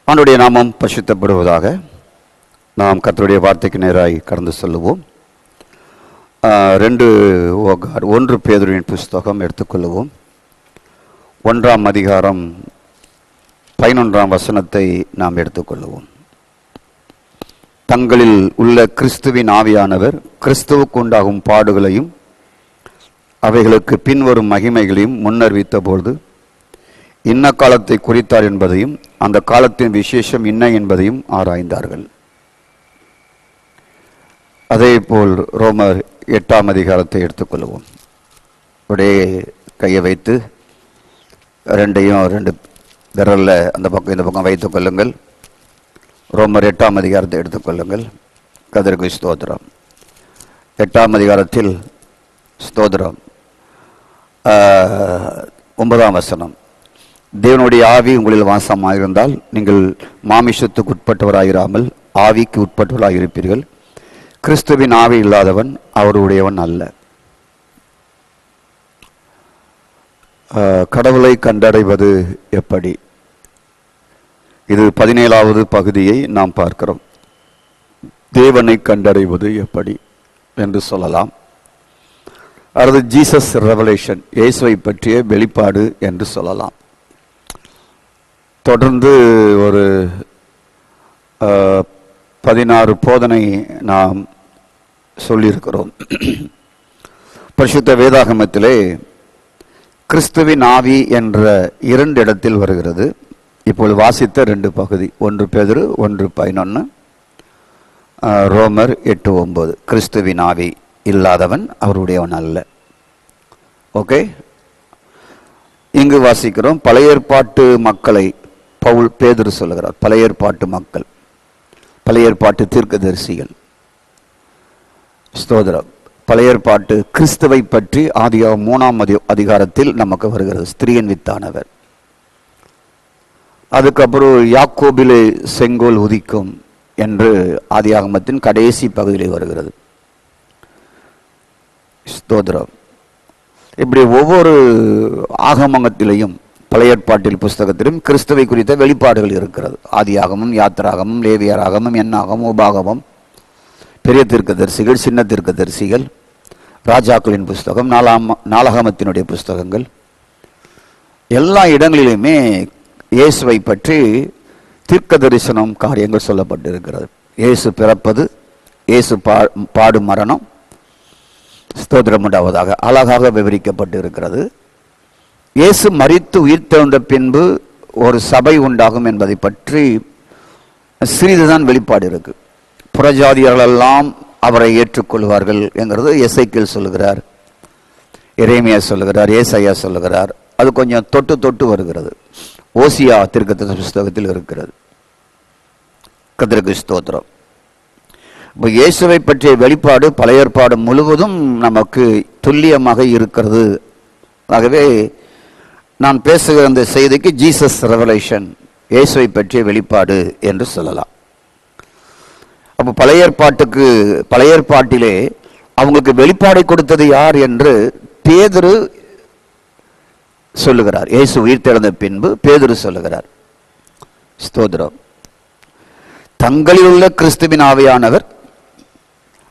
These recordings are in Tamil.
ஆண்டவருடைய நாமம் பரிசுத்தப்படுவதாக. நாம் கர்த்தருடைய வார்த்தைக்கு நேராய் கடந்து செல்லுவோம். 1 பேதுருவின் புஸ்தகம் எடுத்துக்கொள்ளுவோம். 1ஆம் அதிகாரம் 11ஆம் வசனத்தை நாம் எடுத்துக்கொள்ளுவோம். தங்களில் உள்ள கிறிஸ்துவின் ஆவியானவர் கிறிஸ்துவுக்கு உண்டாகும் பாடுகளையும் அவைகளுக்கு பின்வரும் மகிமைகளையும் முன்னறிவித்த பொழுது இன்ன காலத்தை குறித்தார் என்பதையும் அந்த காலத்தின் விசேஷம் என்ன என்பதையும் ஆராய்ந்தார்கள். அதே போல் ரோமர் 8ஆம் அதிகாரத்தை எடுத்துக்கொள்வோம். அப்படியே கையை வைத்து ரெண்டு விரலில் அந்த பக்கம் இந்த பக்கம் வைத்துக் கொள்ளுங்கள். ரோமர் 8ஆம் அதிகாரத்தை எடுத்துக்கொள்ளுங்கள். கர்த்தருக்கு ஸ்தோத்திரம். 8ஆம் அதிகாரத்தில் ஸ்தோத்திரம் 9ஆம் வசனம். தேவனுடைய ஆவி உங்களில் வாசமாயிருந்தால் நீங்கள் மாமிசத்துக்கு உட்பட்டவராயிராமல் ஆவிக்கு உட்பட்டவராயிருப்பீர்கள். கிறிஸ்துவின் ஆவி இல்லாதவன் அவருடையவன் அல்ல. கடவுளை கண்டடைவது எப்படி? இது 17வது பகுதியை நாம் பார்க்கிறோம். தேவனை கண்டடைவது எப்படி என்று சொல்லலாம். அல்லது ஜீசஸ் ரெவலேஷன், இயேசுவை பற்றிய வெளிப்பாடு என்று சொல்லலாம். தொடர்ந்து ஒரு 16 போதனை நாம் சொல்லியிருக்கிறோம். பரிசுத்த வேதாகமத்திலே கிறிஸ்துவின் ஆவி என்ற 2 இடத்தில் வருகிறது. இப்பொழுது வாசித்த 2 பகுதி, 1 பேதுரு 1:11, ரோமர் 8:9. கிறிஸ்துவின் ஆவி இல்லாதவன் அவருடையவன் அல்ல. ஓகே, இங்கு வாசிக்கிறோம். பழைய ஏற்பாட்டு மக்களை பேதுரு சொல்லுகிறார். பழைய ஏற்பாட்டு மக்கள், பழைய ஏற்பாட்டு தீர்க்கதரிசிகள். ஸ்தோத்திரம். பழைய ஏற்பாட்டு கிறிஸ்துவை பற்றி ஆதியாகமம் 3ஆம் அதிகாரத்தில் நமக்கு வருகிறது. ஸ்திரீயின் வித்தானவர். அதுக்கப்புறம் யாக்கோபிலே செங்கோல் உதிக்கும் என்று ஆதியாகமத்தின் கடைசி பகுதியிலே வருகிறது. ஸ்தோத்திரம். இப்படி ஒவ்வொரு ஆகமத்திலையும் பழைய ஏற்பாட்டில் புஸ்தகத்திலும் கிறிஸ்துவை குறித்த வெளிப்பாடுகள் இருக்கிறது. ஆதியாகமம், யாத்திராகமம், லேவியராகமம், எண்ணாகமம், உபாகமம், பெரிய தீர்க்கதரிசிகள், சின்ன தீர்க்கதரிசிகள், ராஜாக்களின் புஸ்தகம், நாளாகமத்தினுடைய புஸ்தகங்கள், எல்லா இடங்களிலுமே இயேசுவை பற்றி தீர்க்க தரிசனம் காரியங்கள் சொல்லப்பட்டிருக்கிறது. இயேசு பிறப்பது, இயேசு பாடு மரணம், ஸ்தோத்திரம் உண்டாவதாக அழகாக விவரிக்கப்பட்டு இருக்கிறது. இயேசு மரித்து உயிர்த்தெழுந்த பின்பு ஒரு சபை உண்டாகும் என்பதை பற்றி சிறிதுதான் வெளிப்பாடு இருக்கு. புறஜாதியர்களெல்லாம் அவரை ஏற்றுக்கொள்வார்கள் என்கிறது எசேக்கியேல் சொல்லுகிறார், எரேமியா சொல்லுகிறார், ஏசாயா சொல்லுகிறார். அது கொஞ்சம் தொட்டு வருகிறது. ஓசியா தீர்க்கதரிசன புஸ்தகத்தில் இருக்கிறது. கர்த்தருக்கு ஸ்தோத்திரம். இப்போ இயேசுவை பற்றிய வெளிப்பாடு பழைய ஏற்பாடு முழுவதும் நமக்கு துல்லியமாக இருக்கிறது. ஆகவே நான் பேசுகிற அந்த செய்திக்கு ஜீசஸ் ரெவலேஷன், இயேசுவை பற்றிய வெளிப்பாடு என்று சொல்லலாம். அப்போ பழைய ஏற்பாட்டிலே அவங்களுக்கு வெளிப்பாடை கொடுத்தது யார் என்று பேதுரு சொல்லுகிறார். இயேசு உயிர்த்தெழுந்த பின்பு பேதுரு சொல்லுகிறார். ஸ்தோத்திரம். தங்களில் உள்ள கிறிஸ்துவின் ஆவியானவர்,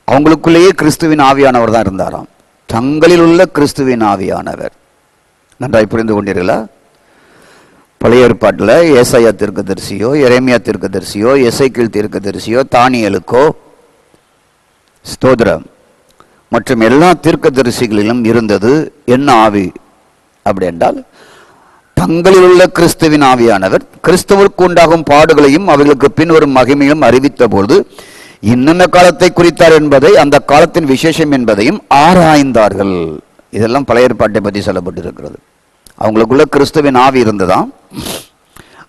அவங்களுக்குள்ளேயே கிறிஸ்துவின் ஆவியானவர் தான் இருந்தாராம். தங்களில் உள்ள கிறிஸ்துவின் ஆவியானவர். நன்றாய் புரிந்து கொண்டீர்களா? பழைய ஏற்பாட்டில் ஏசாயா தீர்க்கதரிசியோ, எரேமியா தீர்க்கதரிசியோ, எசேக்கியேல் தீர்க்கதரிசியோ, தானியேலுக்கோ, ஸ்தோத்திரம், மற்றும் எல்லா தீர்க்கதரிசிகளிலும் இருந்தது என்ன ஆவி அப்படி என்றால், தங்களில் உள்ள கிறிஸ்துவின் ஆவியானவர் கிறிஸ்துவுக்கு உண்டாகும் பாடுகளையும் அவர்களுக்கு பின்வரும் மகிமையும் அறிவித்த போது இன்னென்ன காலத்தை குறித்தார் என்பதை அந்த காலத்தின் விசேஷம் என்பதையும் ஆராய்ந்தார்கள். இதெல்லாம் பழைய ஏற்பாட்டை பற்றி சொல்லப்பட்டிருக்கிறது. அவங்களுக்குள்ள கிறிஸ்துவின் ஆவி இருந்ததாம்.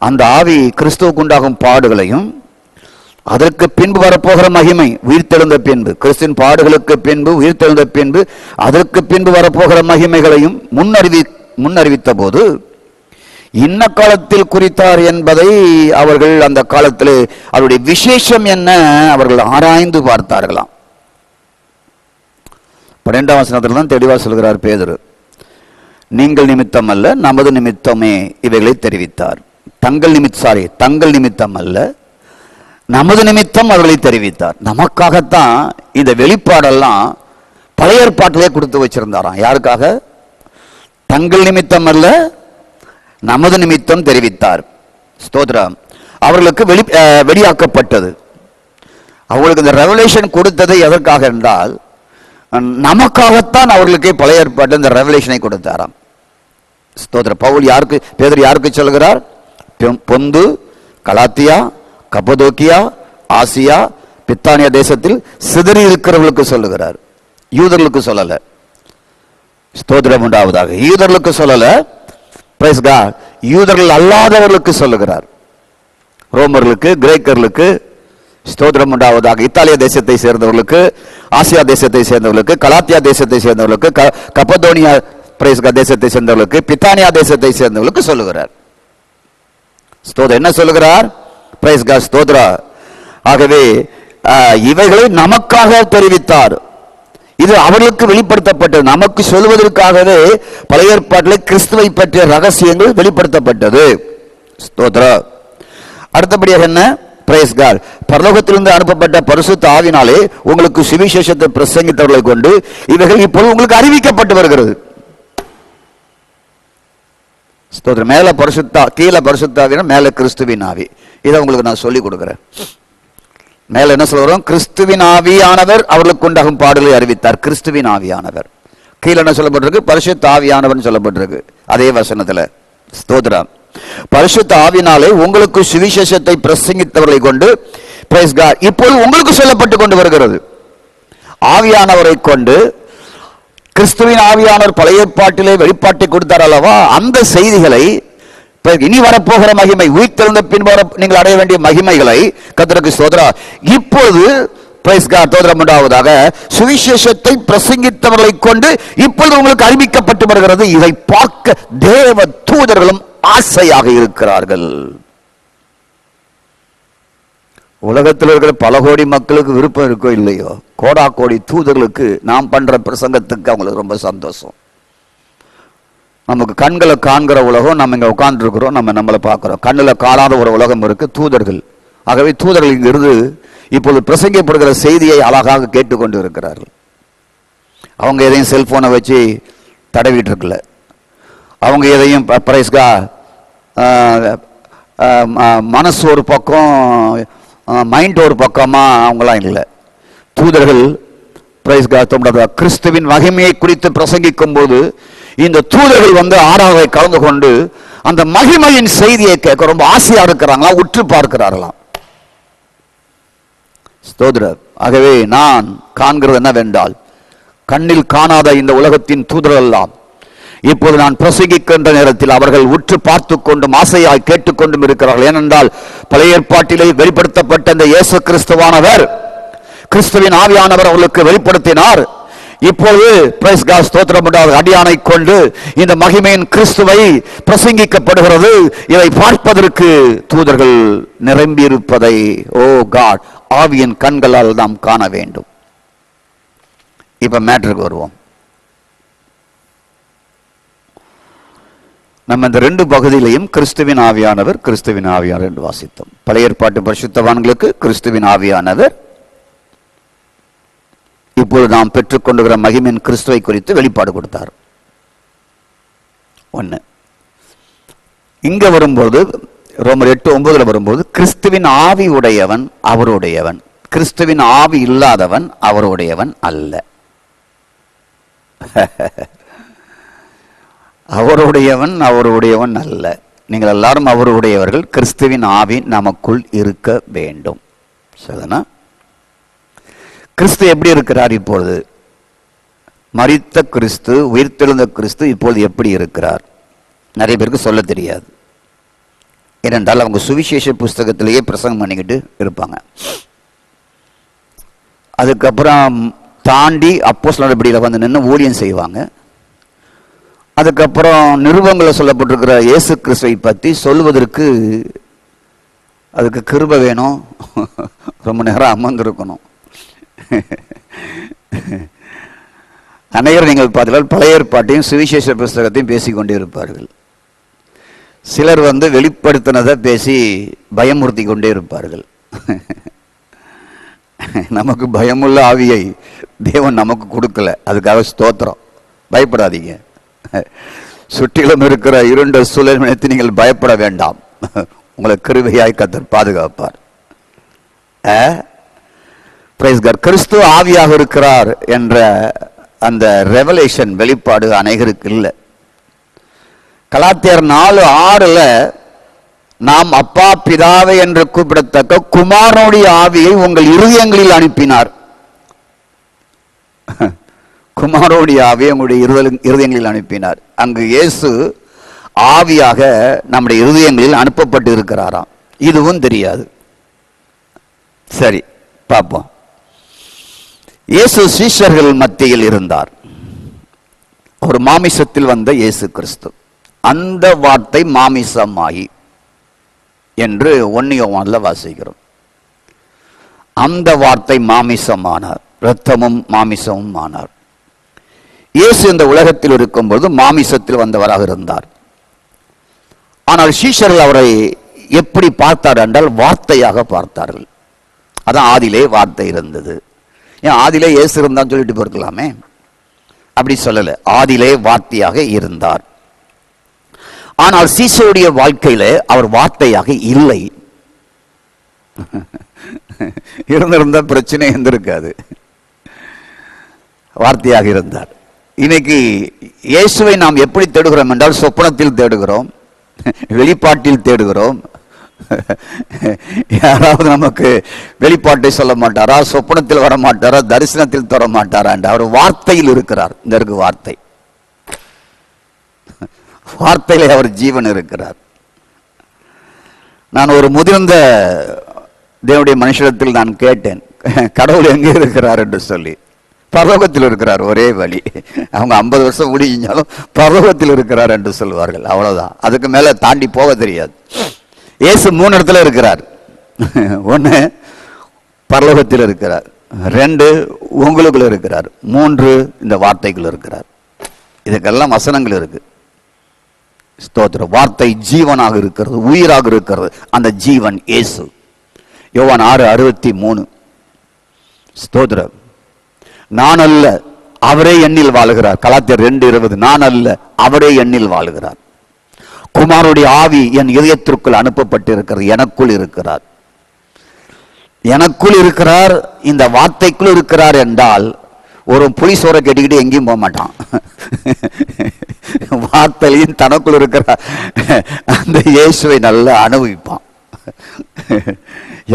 அந்த ஆவி கிறிஸ்துவுக்கு உண்டாகும் பாடுகளையும் அதற்கு பின்பு வரப்போகிற மகிமை, உயிர்த்தெழுந்த பின்பு, கிறிஸ்துவின் பாடுகளுக்கு பின்பு, உயிர்த்தெழுந்த பின்பு, அதற்கு பின்பு வரப்போகிற மகிமைகளையும் முன்னறிவித்த போது இன்ன காலத்தில் குறித்தார் என்பதை அவர்கள் அந்த காலத்தில் அவருடைய விசேஷம் என்ன அவர்கள் ஆராய்ந்து பார்த்தார்களாம். 12ஆம் வசனத்தில் தான் தெளிவாக சொல்கிறார் பேதுரு, நீங்கள் நிமித்தம் அல்ல நமது நிமித்தமே இவைகளை தெரிவித்தார். தங்கள் நிமித்தம் அல்ல, நமது நிமித்தம் அவர்களை தெரிவித்தார். நமக்காகத்தான் இந்த வெளிப்பாடெல்லாம் பழைய ஏற்பாட்டிலே கொடுத்து வச்சிருந்தாராம். யாருக்காக? தங்கள் நிமித்தம் அல்ல, நமது நிமித்தம் தெரிவித்தார். ஸ்தோத்திரம். அவர்களுக்கு வெளியாக்கப்பட்டது. அவர்களுக்கு இந்த ரெவலேஷன் கொடுத்தது எதற்காக என்றால், நமக்காகத்தான் அவர்களுக்கு பழைய ஏற்பாட்டு இந்த ரெவலேஷனை கொடுத்தாராம். ஸ்தோத்திரம். பவுல் பேதுரு யாருக்கு சொல்கிறார்? பொந்து, கலாத்தியா, கப்பதோக்கியா, ஆசியா, பித்தானியா தேசத்தில் சிதறி இருக்கிறவர்களுக்கு சொல்லுகிறார். யூதர்களுக்கு சொல்லல. ஸ்தோத்திரம் உண்டாவதாக. யூதர்களுக்கு சொல்லல. Praise God. யூதர்கள் அல்லாதவர்களுக்கு சொல்லுகிறார். ரோமர்களுக்கு, கிரேக்கர்களுக்கு, ஸ்தோத்திரம் உண்டாவதாக. இத்தாலிய தேசத்தை சேர்ந்தவர்களுக்கு, ஆசியா தேசத்தை சேர்ந்தவர்களுக்கு, கலாத்தியா தேசத்தை சேர்ந்தவர்களுக்கு, கப்பதோனியா பிரைஸ் காட் தேசத்தை சேர்ந்தவர்களுக்கு, பித்தானியா தேசத்தை சேர்ந்தவர்களுக்கு சொல்லுகிறார். ஸ்தோத்திரம். என்ன சொல்லுகிறார்? Praise God. ஸ்தோத்திரம். ஆகவே இவைகளை நமக்காக தெரிவித்தார். இது அவர்களுக்கு வெளிப்படுத்தப்பட்டது. நமக்கு சொல்வதற்காகவே பழைய ஏற்பாட்டில் கிறிஸ்துவை பற்றிய ரகசியங்கள் வெளிப்படுத்தப்பட்டது. ஸ்தோத்திரம். அடுத்தபடியாக என்ன? Praise God. பரலோகத்திலிருந்து அனுப்பப்பட்ட பரிசுத்த ஆவினாலே உங்களுக்கு சுவிசேஷத்தை பிரசங்கித்தவர்களை கொண்டு இவைகள் இப்போது உங்களுக்கு அறிவிக்கப்பட்டு வருகிறது. ஸ்தோத்திரம். மேல பரிசுத்த, கீழே பரிசுத்த ஆவினா, மேல கிறிஸ்துவின் ஆவி. இதை உங்களுக்கு நான் சொல்லிக் கொடுக்கிறேன். மேல என்ன சொல்றோம்? கிறிஸ்துவின் ஆவியானவர் அவர்களுக்கு உண்டாகும் பாடுகளை அறிவித்தார். கிறிஸ்துவின் ஆவியானவர். கீழே என்ன சொல்லப்பட்டிருக்கு? பரிசுத்த ஆவியானவர் சொல்லப்பட்டிருக்கு அதே வசனத்துல. ஸ்தோத்திரம். பரிசுத்த ஆவினாலே உங்களுக்கு சுவிசேஷத்தை பிரசங்கித்தவர்களை கொண்டு பிரைஸ் காட் இப்போது உங்களுக்கு சொல்லப்பட்டு கொண்டு வருகிறது. ஆவியானவரை கொண்டு, கிறிஸ்துவின் ஆவியானவர் பழைய ஏற்பாட்டிலே வெளிப்பாட்டை கொடுத்தார் அல்லவா, அந்த செய்திகளை, இனி வரப்போகிற மகிமை, உயிர்த்தெழுந்த பின்பு நீங்கள் அடைய வேண்டிய மகிமைகளை, கர்த்தருக்கு ஸ்தோத்திரம், இப்பொழுது பிரைஸ் காட் ஸ்தோத்திரம் உண்டாவதாக சுவிசேஷத்தை பிரசங்கித்தவர்களை கொண்டு இப்பொழுது உங்களுக்கு அறிவிக்கப்பட்டு வருகிறது. இதை பார்க்க தேவ தூதர்களும் ஆசையாக இருக்கிறார்கள். உலகத்தில் இருக்கிற பல கோடி மக்களுக்கு விருப்பம் இருக்கோ இல்லையோ, கோடா கோடி தூதர்களுக்கு நாம் பண்ற பிரசங்கத்துக்கு அவங்களுக்கு ரொம்ப சந்தோஷம். நமக்கு கண்களை காண்கிற உலகம், நம்ம இங்க உட்கார்ந்து இருக்கிறோம், நம்மளை பார்க்கிறோம். கண்ணில் காணாத ஒரு உலகம் இருக்கு, தூதர்கள். ஆகவே தூதர்கள் இங்கிருந்து இப்போது பிரசங்கப்படுகிற செய்தியை அழகாக கேட்டுக்கொண்டு இருக்கிறார்கள். அவங்க எதையும் செல்போனை வச்சு தடவிட்டு இருக்கல. அவங்க எதையும் பிரைஸ்கா மனசு ஒரு பக்கம், மைண்ட் ஒரு பக்கமா அவங்களாம் இல்லை. தூதர்கள் பிரைஸ்கா கிறிஸ்துவின் மகிமையை குறித்து பிரசங்கிக்கும் போது இந்த தூதர்கள் வந்து ஆறாவை கலந்து கொண்டு அந்த மகிமையின் செய்தியை கேட்க ரொம்ப ஆசையா இருக்கிறாங்களா, உற்று பார்க்கிறார்களாம். ஸ்தோத்திரம். ஆகவே நான் காண்கிறது என்னவென்றால், கண்ணில் காணாத இந்த உலகத்தின் தூதர்கள் எல்லாம் இப்போது நான் பிரசங்கிக்கின்ற நேரத்தில் அவர்கள் உற்று பார்த்து கொண்டும் ஆசையாய் கேட்டுக்கொண்டும் இருக்கிறார்கள். ஏனென்றால் பழைய ஏற்பாட்டிலே வெளிப்படுத்தப்பட்ட இந்த இயேசு கிறிஸ்துவானவர், கிறிஸ்துவின் ஆவியானவர் அவர்களுக்கு வெளிப்படுத்தினார். இப்போது பிரைஸ் காட் ஸ்தோத்திரம் உண்டாவதாக அடியானை கொண்டு இந்த மகிமையின் கிறிஸ்துவை பிரசங்கிக்கப்படுகிறது. இதை பார்ப்பதற்கு தூதர்கள் நிரம்பி இருப்பதை ஓ காட் ஆவியின் கண்களால் நாம் காண வேண்டும். இப்ப மேட்டருக்கு வருவோம். நம்ம இந்த ரெண்டு பகுதியிலையும் கிறிஸ்துவின் ஆவியானவர், கிறிஸ்துவின் ஆவியானவர் என்று வாசித்தோம். பழைய ஏற்பாட்டு பரிசுத்தவான்களுக்கு கிறிஸ்துவின் ஆவியானவர், இப்போது நாம் பெற்றுக்கொண்டுகிற மகிமையின் கிறிஸ்துவை குறித்து வெளிப்பாடு கொடுத்தார். ஒன்று. இங்க வரும்போது ரோமர் 8:9 வரும்போது கிறிஸ்துவின் ஆவி உடையவன் அவருடையவன், கிறிஸ்துவின் ஆவி இல்லாதவன் அவருடையவன் அல்ல. அவருடையவன் அவருடையவன் அல்ல. நீங்கள் எல்லாரும் அவருடையவர்கள். கிறிஸ்துவின் ஆவி நமக்குள் இருக்க வேண்டும். சரிதானா? கிறிஸ்து எப்படி இருக்கிறார் இப்பொழுது? மரித்த கிறிஸ்து, உயிர்த்தெழுந்த கிறிஸ்து இப்பொழுது எப்படி இருக்கிறார்? நிறைய பேருக்கு சொல்ல தெரியாது. ஏனென்றால் அவங்க சுவிசேஷ புஸ்தகத்திலேயே பிரசங்கம் பண்ணிக்கிட்டு இருப்பாங்க. அதுக்கப்புறம் தாண்டி அப்போஸ்தலர் நடபடியில் வந்து நின்று ஊழியம் செய்வாங்க. அதுக்கப்புறம் நிருபங்களில் சொல்லப்பட்டிருக்கிற இயேசு கிறிஸ்துவை பற்றி சொல்வதற்கு அதுக்கு கிருபை வேணும், ரொம்ப நேரம் அமர்ந்திருக்கணும். அனைவரும் நீங்கள் பார்த்தால் பழைய ஏற்பாட்டையும் சுவிசேஷ புஸ்தகத்தையும் பேசிக்கொண்டே இருப்பார்கள். சிலர் வெளிப்படுத்தினதை பேசி பயமுறுத்தி கொண்டே இருப்பார்கள். நமக்கு பயமுள்ள ஆவியை தேவன் நமக்கு கொடுக்கல, அதுக்காக ஸ்தோத்திரம். பயப்படாதீங்க. சுற்றிலும் இருக்கிற இருண்ட சூழல் நினைத்து நீங்கள் பயப்பட வேண்டாம். உங்களை கிருபையாய் கர்த்தர் பாதுகாப்பார். கிறிஸ்து ஆவியாக இருக்கிறார் என்ற அந்த ரெவலேஷன் வெளிப்பாடு அநேகருக்கு இல்லை. கலாத்தியர் 4:6 நாம் அப்பா பிதாவை என்று கூப்பிடத்தக்க குமாரனுடைய ஆவியை உங்கள் இருதயங்களில் அனுப்பினார். குமாரனுடைய ஆவியை உங்களுடைய இருதயங்களில் அனுப்பினார். அங்கு இயேசு ஆவியாக நம்முடைய இருதயங்களில் அனுப்பப்பட்டு இருக்கிறாராம். இதுவும் தெரியாது. சரி, பார்ப்போம். இயேசு சீஷர்கள் மத்தியில் இருந்தார். ஒரு மாமிசத்தில் வந்த இயேசு கிறிஸ்து. அந்த வார்த்தை மாமிசமாயி என்று 1 யோவான்ல வாசிக்கிறோம். அந்த வார்த்தை மாமிசமானார், இரத்தமும் மாமிசமும் ஆனார். இயேசு இந்த உலகத்தில் இருக்கும்போது மாமிசத்தில் வந்தவராக இருந்தார். ஆனால் சீஷர்கள் அவரை எப்படி பார்த்தார் என்றால் வார்த்தையாக பார்த்தார்கள். அதான் ஆதியிலே வார்த்தை இருந்தது. ஏன் ஆதியிலே இயேசு இருந்தான்னு சொல்லிட்டு போயிருக்கலாமே, அப்படி சொல்லல. ஆதியிலே வார்த்தையாக இருந்தார். ஆனால் சீஷருடைய வாழ்க்கையில அவர் வார்த்தையாக இல்லை. இருந்திருந்த பிரச்சனை இருந்திருக்காது. வார்த்தையாக இருந்தார். இன்னைக்கு இயேசுவை நாம் எப்படி தேடுகிறோம் என்றால் சொப்பனத்தில் தேடுகிறோம், வெளிப்பாட்டில் தேடுகிறோம். யாராவது நமக்கு வெளிப்பாட்டை சொல்ல மாட்டாரா, சொப்பனத்தில் வர மாட்டாரா, தரிசனத்தில் தர மாட்டாரா என்று அவர் வார்த்தையில் இருக்கிறார். இந்த இருக்கு வார்த்தை, வார்த்தையிலே அவர் ஜீவன் இருக்கிறார். நான் ஒரு முதிர்ந்த தேவனுடைய மனுஷத்தில் நான் கேட்டேன், கடவுள் எங்கே இருக்கிறார் என்று சொல்லி. பரலோகத்தில் இருக்கிறார், ஒரே வழி. அவங்க 50 வருஷம் முடிஞ்சாலும் பரலோகத்தில் இருக்கிறார் என்று சொல்வார்கள். அவ்வளவுதான், அதுக்கு மேல தாண்டி போக தெரியாது. இயேசு 3 இடத்துல இருக்கிறார். 1 பரலோகத்தில் இருக்கிறார், 2 உங்களுக்குள்ள இருக்கிறார், 3 இந்த வார்த்தைக்குள்ள இருக்கிறார். இதுக்கெல்லாம் வசனங்கள் இருக்கு. ஸ்தோத்திரம். வார்த்தை ஜீவனாக இருக்கிறது, உயிராக இருக்கிறது. அந்த ஜீவன் இயேசு. யோவான் 6:63. ஸ்தோத்திரம். நான் அல்ல, அவரே எண்ணில் வாழுகிறார். கலாத்தியர் 2:20. நான் அல்ல, அவரே எண்ணில் வாழுகிறார். குமாரனுடைய ஆவி என் இதயத்திற்குள் அனுப்பப்பட்டிருக்கிறது. எனக்குள் இருக்கிறார், எனக்குள் இருக்கிறார். இந்த வார்த்தைக்குள் இருக்கிறார் என்றால் ஒரு புலி சோறை கட்டிக்கிட்டு எங்கேயும் போக மாட்டான். வார்த்தையும் தனக்குள் இருக்கிறார். அந்த இயேசுவை நல்லா அனுபவிப்பான்.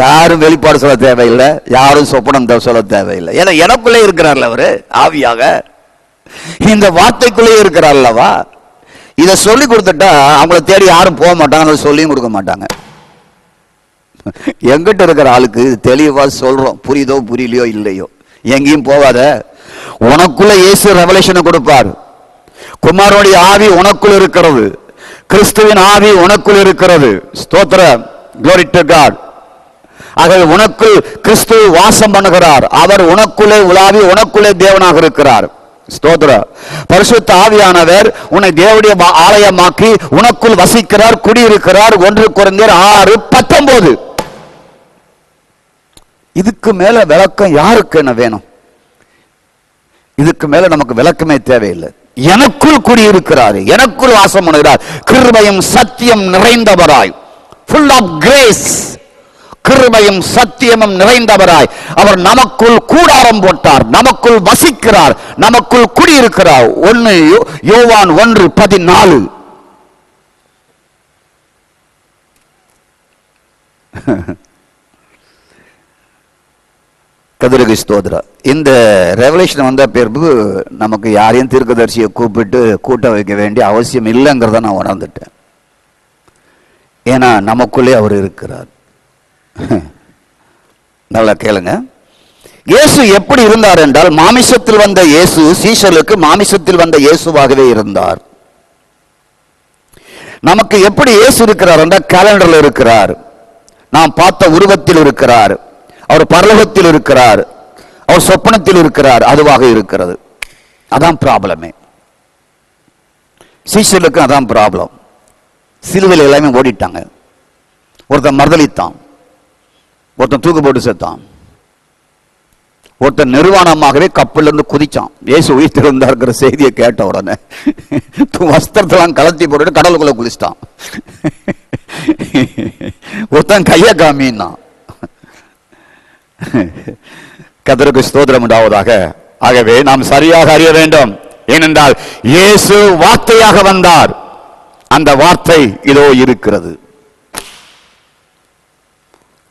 யாரும் வெளிப்பாடு சொல்ல தேவையில்லை, யாரும் சொப்பனம் சொல்ல தேவையில்லை. ஏன்னா எனக்குள்ளே இருக்கிறார்ல அவரு ஆவியாக, இந்த வார்த்தைக்குள்ளே இருக்கிறார் அல்லவா. இதை சொல்லி கொடுத்துட்டா அவங்கள தேடி யாரும் போக மாட்டாங்க, சொல்லியும் கொடுக்க மாட்டாங்க. எங்கிட்ட இருக்கிற ஆளுக்கு தெளிவா சொல்றோம், புரியுதோ புரியலையோ இல்லையோ, எங்கேயும் போகாத. உனக்குள்ள இயேசு ரெவலேஷனை கொடுப்பார். குமாரனுடைய ஆவி உனக்குள் இருக்கிறது, கிறிஸ்துவின் ஆவி உனக்குள் இருக்கிறது. ஸ்தோத்திரம். glory to God. ஆகவே உனக்குள் கிறிஸ்து வாசம் பண்ணுகிறார். அவர் உனக்குள்ளே உலாவி உனக்குள்ளே தேவனாக இருக்கிறார். ஸ்தோத்திரம். பரிசுத்த ஆவியானவர் உன்னை தேவனுடைய ஆலயமாக்கி உனக்குள் வசிக்கிறார், குடியிருக்கிறார். 1 கொரிந்தியர் 6:19. இதுக்கு மேல விளக்கம் யாருக்கு என்ன வேணும்? இதுக்கு மேல நமக்கு விளக்கமே தேவையில்லை. எனக்குள் குடியிருக்கிறார், எனக்குள் வாசம் பண்ணுகிறார். கிருபையும் சத்தியம் நிறைந்தவராய், full of grace, கிருபையும் சத்தியமும் நிறைந்தவராய் அவர் நமக்குள் கூடாரம் போட்டார், நமக்குள் வசிக்கிறார், நமக்குள் குடியிருக்கிறார். 1 யோவான் 1:14. கதிரகு ஸ்தோத்ரா. இந்த ரெவலேஷன் வந்த பிறகு நமக்கு யாரையும் தீர்க்கதரிசியை கூப்பிட்டு கூட்ட வைக்க வேண்டிய அவசியம் இல்லைங்கிறத நான் உணர்ந்துட்டேன். ஏன்னா நமக்குள்ளே அவர் இருக்கிறார். நல்லா கேளுங்க. இயேசு எப்படி இருந்தார் என்றால், மாமிசத்தில் வந்த இயேசு சீஷர்களுக்கு மாமிசத்தில் வந்த இயேசுவாகவே இருந்தார். நமக்கு எப்படி இயேசு இருக்கிறார் என்றால், கேலண்டர்ல இருக்கிறார், நாம் பார்த்த உருவத்தில் இருக்கிறார், அவர் பரலோகத்தில் இருக்கிறார், அவர் சொப்பனத்தில் இருக்கிறார். அதுவாக இருக்கிறது. அதான் ப்ராப்ளமே. சீஷர்களுக்கு அதான் ப்ராப்ளம். சிலுவையில் எல்லாமே ஓடிட்டாங்க. ஒருத்தன் மறுதளித்தான், ஒருத்தன் தூக்கு போட்டு செத்தான், ஒருத்தன் நிர்வாணமாகவே கப்பல்ல இருந்து குதிச்சான். இயேசு உயிர்த்தெழுந்தார்ங்கிற செய்தியை கேட்ட உடனே வஸ்திரத்தெல்லாம் கலத்தி போட்டுட்டு கடலுக்குள்ள குதிச்சிட்டான். ஒருத்தன் கைய காமின்னா. கர்த்தருக்கு ஸ்தோத்திரம் உண்டாவதாக. ஆகவே நாம் சரியாக அறிய வேண்டும். ஏனென்றால் இயேசு வார்த்தையாக வந்தார். அந்த வார்த்தை இதோ இருக்கிறது.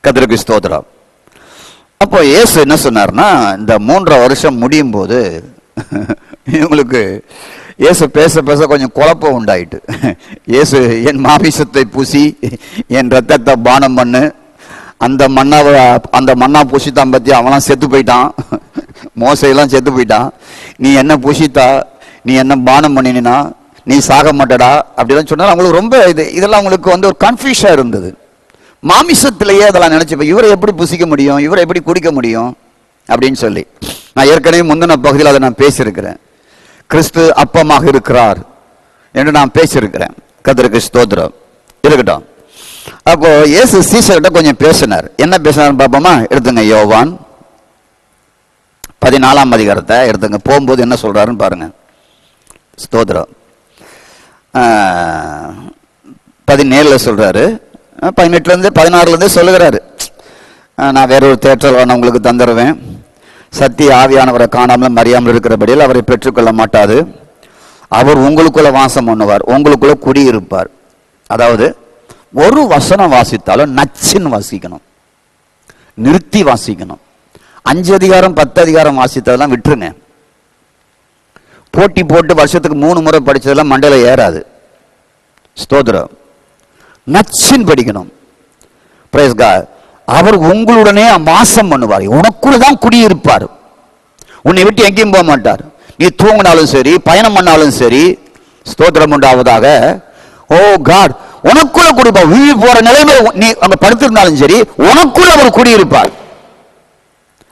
கர்த்தருக்கு ஸ்தோத்திரம். அப்போ இயேசு என்ன சொன்னார்னா, இந்த 3 வருஷம் முடியும் போது இவங்களுக்கு இயேசு பேச பேச கொஞ்சம் குழப்பம் உண்டாயிட்டு. இயேசு என் மாமிசத்தை பூசி என் ரத்தத்தை பானம் பண்ணு, அந்த மண்ணா பூசித்தான் பத்தி அவன்லாம் செத்து போயிட்டான், மோசையெல்லாம் செத்து போயிட்டான், நீ என்ன பூசித்தா, நீ என்ன பானம் பண்ணினா நீ சாக மாட்டடா அப்படிலாம் சொன்னா அவங்களுக்கு ரொம்ப இதெல்லாம் அவங்களுக்கு வந்து ஒரு கன்ஃபியூஷா இருந்தது. மாமிசத்திலேயே அதெல்லாம் நினைச்சு இவரை எப்படி புசிக்க முடியும், இவரை எப்படி குடிக்க முடியும் அப்படின்னு சொல்லி நான் ஏற்கனவே முந்தின பகுதியில் அதை நான் பேசியிருக்கிறேன். கிறிஸ்து அப்பமாக இருக்கிறார் என்று நான் பேசியிருக்கிறேன். கர்த்தருக்கு ஸ்தோத்திரம் இருக்கட்டும். அப்போ இயேசு சீசர்கிட்ட கொஞ்சம் பேசினார். என்ன பேசினார் பாப்போமா? எடுத்துங்க யோவான் 14ஆம் அதிகாரத்தை எடுத்துங்க. போகும்போது என்ன சொல்றாருன்னு பாருங்க. ஸ்தோத்திரம் 17 சொல்றாரு, 18 16 சொல்லுகிறாரு, நான் வேறொரு தேற்றல் உங்களுக்கு தந்துடுவேன். சத்திய ஆவியானவரை காணாமல் அறியாமல் இருக்கிறபடியில் அவரை பெற்றுக்கொள்ள மாட்டாது. அவர் உங்களுக்குள்ள வாசம் பண்ணுவார், உங்களுக்குள்ள குடியிருப்பார். அதாவது ஒரு வசனம் வாசித்தாலும் நச்சின்னு வாசிக்கணும், நிறுத்தி வாசிக்கணும். 5 அதிகாரம் 10 அதிகாரம் வாசித்ததெல்லாம் விட்டுருங்க. போட்டி போட்டு வருஷத்துக்கு 3 முறை படிச்சதெல்லாம் மண்டையில ஏறாது. ஸ்தோத்திரம். நச்சின் படிக்கணும். Price God. அவர் உங்களுடனே வாசம் பண்ணுவார், உனக்குள்ள தான் குடியிருப்பார், உன்னை விட்டு எங்கேயும் போக மாட்டார். நீ தூங்கினாலும் சரி, பயணம் பண்ணாலும் சரி, ஸ்தோத்திரம் உண்டாவதாக. ஓ காட், உனக்குள்ள குடிப்பார். வீடு போற நிலைமையில நீ அங்க படுத்திருந்தாலும் சரி, உனக்குள்ள அவர் குடியிருப்பார்.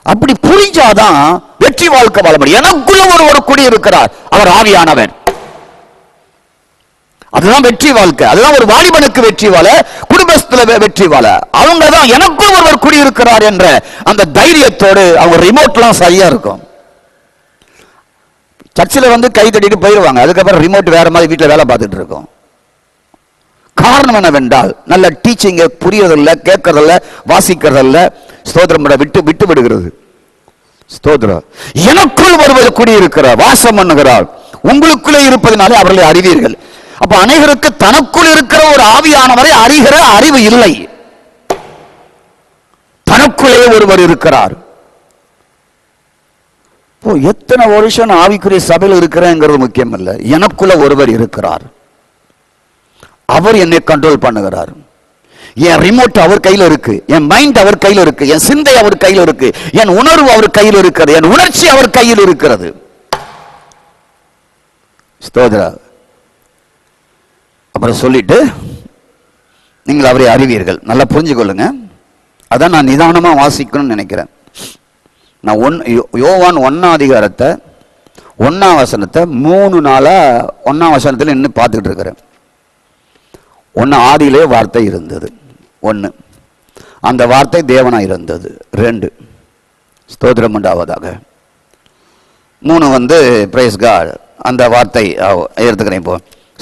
அப்படி புரிஞ்சாதான் வெற்றி வாழ்க்கை வாழ முடியும். எனக்குள்ள ஒரு குடியிருக்கிறார், அவர் ஆவியானவர். அதுதான் வெற்றி வாழ்க்கை. அதுதான் ஒரு வாலிபனுக்கு வெற்றி வாழ, குடும்பத்துல வெற்றி வாழ. அவங்க தான் எனக்குள் ஒருவர் குடியிருக்கிறார் என்ற அந்த தைரியத்தோடு அவங்க ரிமோட்லாம் சரியா இருக்கும். சர்ச்சில் வந்து கை தட்டிட்டு போயிடுவாங்க, அதுக்கப்புறம் ரிமோட் வேற மாதிரி வீட்டில் வேலை பார்த்துட்டு இருக்கும். காரணம் என்னவென்றால் நல்ல டீச்சிங்க புரியறதில்ல, கேட்கறதில்ல, வாசிக்கிறதில்ல. ஸ்தோத்திரம் விட்டு விட்டு விடுகிறது. ஸ்தோத்திரம். எனக்குள் ஒருவர் குடியிருக்கிறார், வாசம் பண்ணுகிறார், உங்களுக்குள்ளே இருப்பதனாலே அவர்களை அறிவீர்கள். அப்ப அநேகருக்கு தனக்குள் இருக்கிற ஒரு ஆவியானவரை அறிகிற அறிவு இல்லை. தனக்குள்ளே ஒருவர் இருக்கிறார். எத்தனை வருஷம் ஆவிக்குரிய சபையில் இருக்கிறேங்கிறது முக்கியம் இல்ல, எனக்குள்ள ஒருவர் இருக்கிறார், அவர் என்னை கண்ட்ரோல் பண்ணுகிறார். என் ரிமோட் அவர் கையில் இருக்கு, என் மைண்ட் அவர் கையில் இருக்கு, என் சிந்தை அவர் கையில் இருக்கு, என் உணர்வு அவர் கையில் இருக்கிறது, என் உணர்ச்சி அவர் கையில் இருக்கிறது. ஸ்தோத்திரா. அப்புறம் சொல்லிட்டு நீங்கள் அவரை அறிவீர்கள். நல்லா புரிஞ்சுக்கொள்ளுங்க. அதான் நான் நிதானமா வாசிக்கணும்னு நினைக்கிறேன். நான் யோவான் 1ஆம் அதிகாரத்தை 1ஆம் வசனத்தை 3 நாளா 1ஆம் வசனத்தில் இன்னும் பார்த்துக்கிட்டு இருக்கிறேன். 1 ஆதியிலே வார்த்தை இருந்தது, 1 அந்த வார்த்தை தேவனா இருந்தது, 2 ஸ்தோத்திரம் உண்டாவதாக, 3 வந்து பிரைஸ் காட் அந்த வார்த்தை எடுத்துக்கிறேன். இப்போ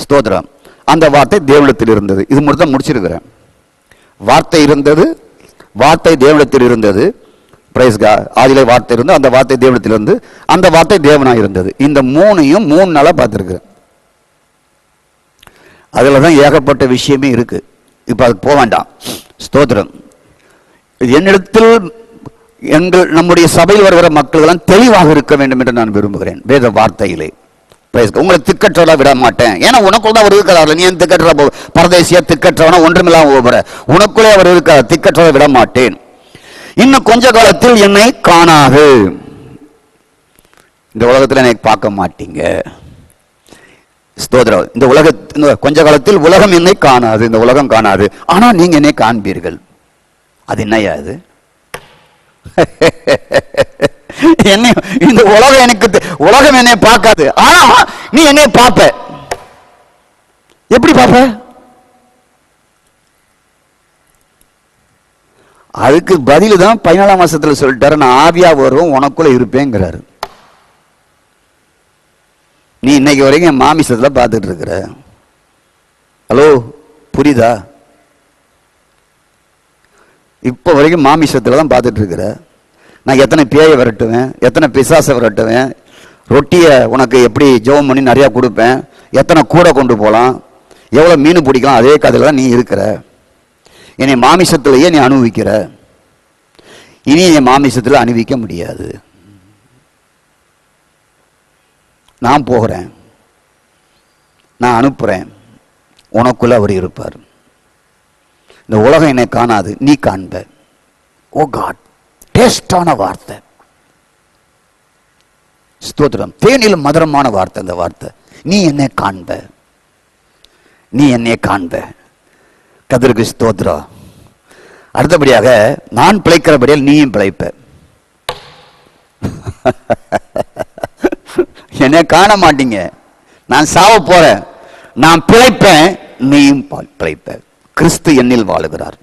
ஸ்தோத்திரம். அந்த வார்த்தை தேவனிடத்தில் இருந்தது. இது மட்டும் தான் முடிச்சிருக்கிறேன். வார்த்தை இருந்தது, வார்த்தை தேவனிடத்தில் இருந்தது, பிரைஸ் காட். ஆதியிலே வார்த்தை இருந்தது, அந்த வார்த்தை தேவனிடத்தில் இருந்து, அந்த வார்த்தை தேவனா இருந்தது. இந்த 3ஐயும் 3 நாளா பார்த்துருக்கிறேன். அதுல தான் ஏகப்பட்ட விஷயமே இருக்கு. இப்ப அதுக்கு போக வேண்டாம். ஸ்தோத்திரம். என்னிடத்தில் நம்முடைய சபையில் வருகிற மக்கள் எல்லாம் தெளிவாக இருக்க வேண்டும் என்று நான் விரும்புகிறேன். வேத வார்த்தையிலே உங்களை திக்கற்றவளா விட மாட்டேன். ஏன்னா உனக்குள்ள தான் அவர் இருக்கிறார். நீ ஏன் திக்கற்ற பரதேசியா திக்கற்றவனா ஒன்றுமில்லாம போகிற, உனக்குள்ளே அவர் இருக்கிறார், திக்கற்றவளை விட மாட்டேன். இன்னும் கொஞ்ச காலத்தில் என்னை காணாது, இந்த உலகத்தில் என்னை பார்க்க மாட்டீங்க. ஸ்தோத்திரம். இந்த கொஞ்ச காலத்தில் உலகம் என்னை காணாது, இந்த உலகம் காணாது, ஆனா நீங்க என்னை காண்பீர்கள். அது என்னையா அது? என்ன இந்த உலகம் என்னை பார்க்காது, ஆனா நீ என்னை பார்ப்ப. எப்படி பார்ப்ப? அதுக்கு பதில் தான் 14ஆம் வசனத்துல சொல்லிட்டாரு, நான் ஆவியா வருவோம் உனக்குள்ள இருப்பேங்கிறாரு. நீ இன்னைக்கு வரைக்கும் மாமிசத்துல பார்த்துட்டு இருக்கிற. ஹலோ, புரியுதா? இப்போ வரைக்கும் மாமிசத்துல தான் பார்த்துட்டு இருக்கிற. நான் எத்தனை பேயை விரட்டுவேன், எத்தனை பிசாசை விரட்டுவேன், ரொட்டியை உனக்கு எப்படி ஜெபம் பண்ணி நிறையா கொடுப்பேன், எத்தனை கூடை கொண்டு போகலாம், எவ்வளோ மீன் பிடிக்கலாம், அதே கதையில் தான் நீ இருக்கிற. என்னை மாமிசத்திலேயே நீ அனுபவிக்கிற. இனி என் மாமிசத்தில் அனுபவிக்க முடியாது. நான் போகிறேன், நான் அனுப்புகிறேன், உனக்குள்ள அவர் இருப்பார். இந்த உலகம் என்னை காணாது, நீ காண்ப. ஓ காட், டேஸ்டான வார்த்தை. ஸ்தோத்திரம். தேனிலும் மதுரமான வார்த்தை இந்த வார்த்தை. நீ என்னை காண்ப, நீ என்னை காண்ப. கர்த்தருக்கு ஸ்தோத்திரம். அடுத்தபடியாக, நான் பிழைக்கிறபடியால் நீயும் பிழைப்ப. என்னை காண மாட்டீங்க, நான் சாவ போறேன், நான் பிழைப்பேன், நீயும் பிழைப்ப. கிறிஸ்து என்னில் வாழுகிறார்.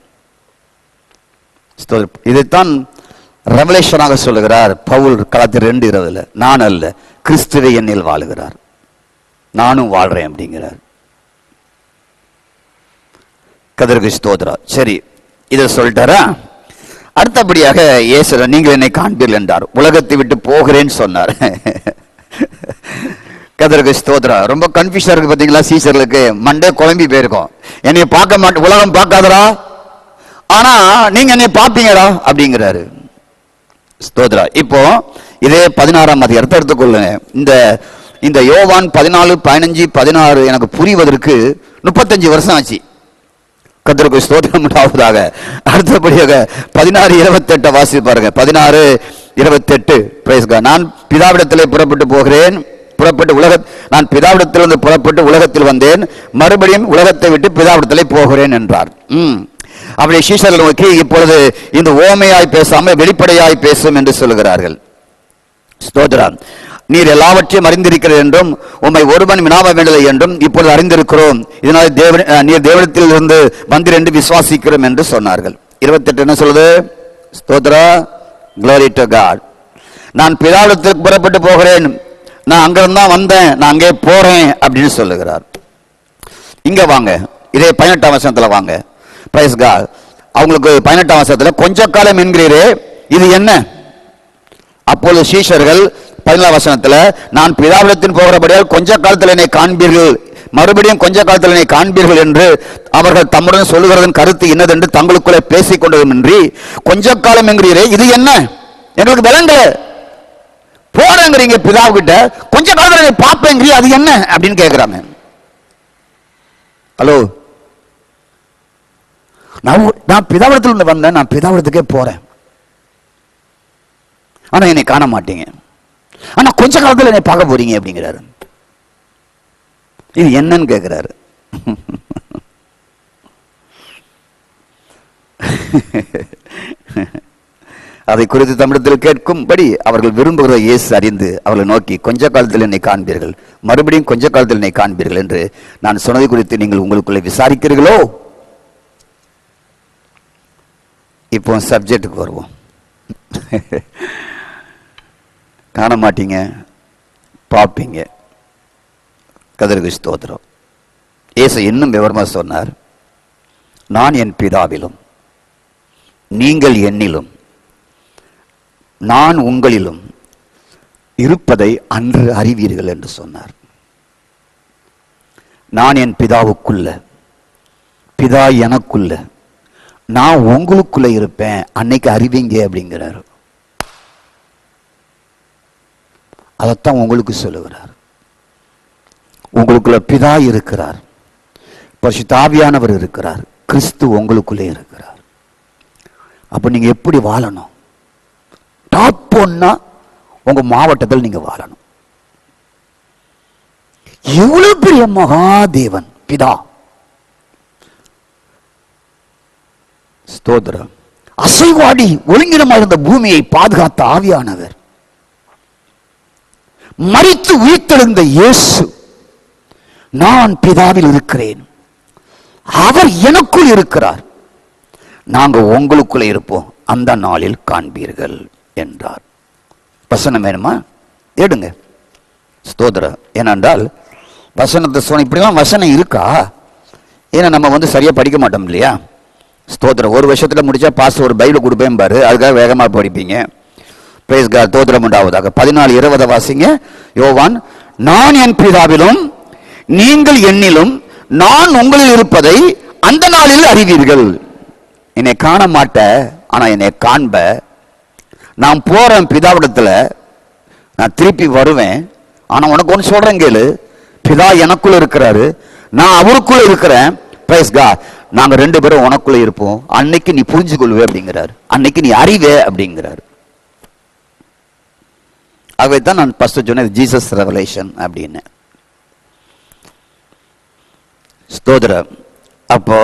இதைத்தான் ரெவலேஷனாக சொல்லுகிறார் பவுல் கலாத்தியர் 2:20. நான் அல்ல, கிறிஸ்துவே என்னில் வாழுகிறார், நானும் வாழ்றேன் அப்படிங்கிறார். கர்த்தருக்கு ஸ்தோத்திரம். சரி, இதை சொல்லிட்டாரா? அடுத்தபடியாக இயேசு நீங்கள் என்னை காண்பீர்கள் என்றார். உலகத்தை விட்டு போகிறேன்னு சொன்னார். கர்த்தருக்கு ஸ்தோத்திரம். ரொம்ப கன்ஃபியூஷன் இருக்கு பார்த்தீங்களா? சீசர்களுக்கு மண்டே குழம்பி போயிருக்கும். என்னை பார்க்க மாட்டேன், உலகம் பார்க்காதரா, ஆனா நீங்க என்னை பார்ப்பீங்கடா அப்படிங்கிறாரு. ஸ்தோத்திரா. இப்போ இதே 16ஆம் அதிகாரத்தை எடுத்துக்கொள்ளுங்க. இந்த யோவான் 14, 15, 16 எனக்கு புரிவதற்கு 35 வருஷம் ஆச்சு. கர்த்தருக்கு ஸ்தோத்திரம் உண்டாவதாக. அடுத்தபடியாக 16:28 வாசி பாருங்க. 16:28. Praise God. நான் பிதாவிடத்திலே புறப்பட்டு போகிறேன், நான் பிதாவிடத்திலிருந்து புறப்பட்டு உலகத்தில் வந்தேன், மறுபடியும் உலகத்தை விட்டு பிதாவிடத்திலே போகிறேன் என்றார். அப்படி சீஷர்கள் நோக்கி, இப்பொழுது இந்த ஓமையாய் பேசாமல் வெளிப்படையாய் பேசும் என்று சொல்லுகிறார்கள். ஸ்தோத்திரம். நீர் எல்லாவற்றையும் அறிந்திருக்கிறது என்றும் உம்மை ஒருவன் வினாவ வேண்டியது என்றும் இப்பொழுது அறிந்திருக்கிறோம், இதனால் நீர் தேவனிடத்தில் இருந்து வந்தீர் என்று விசுவாசிக்கிறோம் என்று சொன்னார்கள். 28 என்ன சொல்லுது? ஸ்தோத்திரா, glory to God. நான் பிதாவிடத்திற்கு புறப்பட்டு போகிறேன், நான் அங்கிருந்தா வந்தேன், நான் அங்கே போறேன் அப்படின்னு சொல்லுகிறார். இங்க வாங்க, இதே 18ஆம் வசனத்துல வாங்க. Praise God. அவங்களுக்கு 18ஆம் வசனத்துல கொஞ்ச காலம் என்கிறீரே, இது என்ன? அப்பொழுது சீஷர்கள் 17ஆம் வசனத்துல, நான் பிதாவிடத்தின் போகிறபடியால் கொஞ்ச காலத்தில் என்னை காண்பீர்கள், மறுபடியும் கொஞ்ச காலத்தில் என்னை காண்பீர்கள் என்று அவர்கள் தம்முடன் சொல்லுகிறதன் கருத்து என்னதென்று தங்களுக்குள்ளே பேசிக் கொண்டதுமின்றி, கொஞ்ச காலம் என்கிறீரே, இது என்ன? எங்களுக்கு விளங்கல. போறேங்கிறீங்க பிதாவுகிட்ட, கொஞ்ச காலத்துல பாப்பேங்கிறீ, அது என்ன அப்படின்னு கேட்கிறாங்க. ஹலோ, நான் பிதாவிடத்தில் வந்தேன், நான் பிதாவிடத்துக்கே போறேன், ஆனா என்னை காண மாட்டீங்க, ஆனா கொஞ்ச காலத்துல என்னை பார்க்க போறீங்க அப்படிங்கிறாரு. இது என்னன்னு கேட்கிறாரு. அதை குறித்து தமிழத்தில் கேட்கும்படி அவர்கள் விரும்புகிற இயேசு அறிந்து அவர்களை நோக்கி, கொஞ்ச காலத்தில் என்னை காண்பீர்கள், மறுபடியும் கொஞ்ச காலத்தில் என்னை காண்பீர்கள் என்று நான் சொன்னதை குறித்து நீங்கள் உங்களுக்குள்ளே விசாரிக்கிறீர்களோ? இப்போ சப்ஜெக்டுக்கு வருவோம். காண மாட்டீங்க, பார்ப்பீங்க. கர்த்தருக்கு ஸ்தோத்திரம். இயேசு இன்னும் விவரமா சொன்னார், நான் என் பிதாவிலும் நீங்கள் என்னிலும் நான் உங்களிலும் இருப்பதை அன்று அறிவீர்கள் என்று சொன்னார். நான் என் பிதாவுக்குள்ள, பிதா எனக்குள்ள, நான் உங்களுக்குள்ள இருப்பேன், அன்னைக்கு அறிவீங்க அப்படிங்கிறார். அதைத்தான் உங்களுக்கு சொல்லுகிறார். உங்களுக்குள்ள பிதா இருக்கிறார், பரிசுத்த ஆவியானவர் இருக்கிறார், கிறிஸ்து உங்களுக்குள்ளே இருக்கிறார். அப்ப நீங்க எப்படி வாழணும்? டாப் ஒன்னா உங்க மாவட்டத்தில் நீங்க வாழணும். எவ்வளவு பெரிய மகாதேவன் பிதா, ஸ்தோத்திரம். அசைவாடி ஒழுங்கினமாக இருந்த பூமியை பாதுகாத்த ஆவியானவர், மரித்து உயிர்த்தெழுந்த இயேசு, நான் பிதாவில் இருக்கிறேன், அவர் எனக்குள் இருக்கிறார், நாங்க உங்களுக்குள்ள இருப்போம், அந்த நாளில் காண்பீர்கள் என்றார். வசனம் வேணுமா? எடுங்க. ஸ்தோத்திரம். ஏனென்றால் வசனத்தை சொன்ன இப்படிலாம் வசனம் இருக்கா? ஏன்னா நம்ம சரியா படிக்க மாட்டோம் இல்லையா? ஸ்தோத்திரம். ஒரு வருஷத்துல முடிச்சா பாஸ் ஒரு பைபிள் கொடுப்பேன் பாரு, அதுக்காக வேகமா படிப்பீங்க. Praise God. ஸ்தோத்திரம் உண்டாவதாக. 14:20 வாசிங்க. யோவான், நான் என் பிதாவிலும் நீங்கள் என்னிலும் நான் உங்களில் இருப்பதை அந்த நாளில் அறிவீர்கள். என்னை காண மாட்ட, ஆனா என்னை காண்ப. நான் போறேன் பிதாவிடத்துல, நான் திருப்பி வருவேன். ஆனா உனக்கு ஒன்று சொல்றேன் கேளு, பிதா எனக்குள்ள இருக்கிறாரு, நான் அவருக்குள்ள இருக்கிறேன். Praise God. நாங்க 2 பேரும் உனக்குள்ள இருப்போம். அன்னைக்கு நீ புரிஞ்சு கொள்வே அப்படிங்கிறாரு, அன்னைக்கு நீ அறிவே அப்படிங்கிறாரு. ஆகவே தான் நான் ஃபர்ஸ்ட் சொன்னேன் ஜீசஸ் ரெவலேஷன் அப்படின்னு. ஸ்தோத்திரம். அப்போ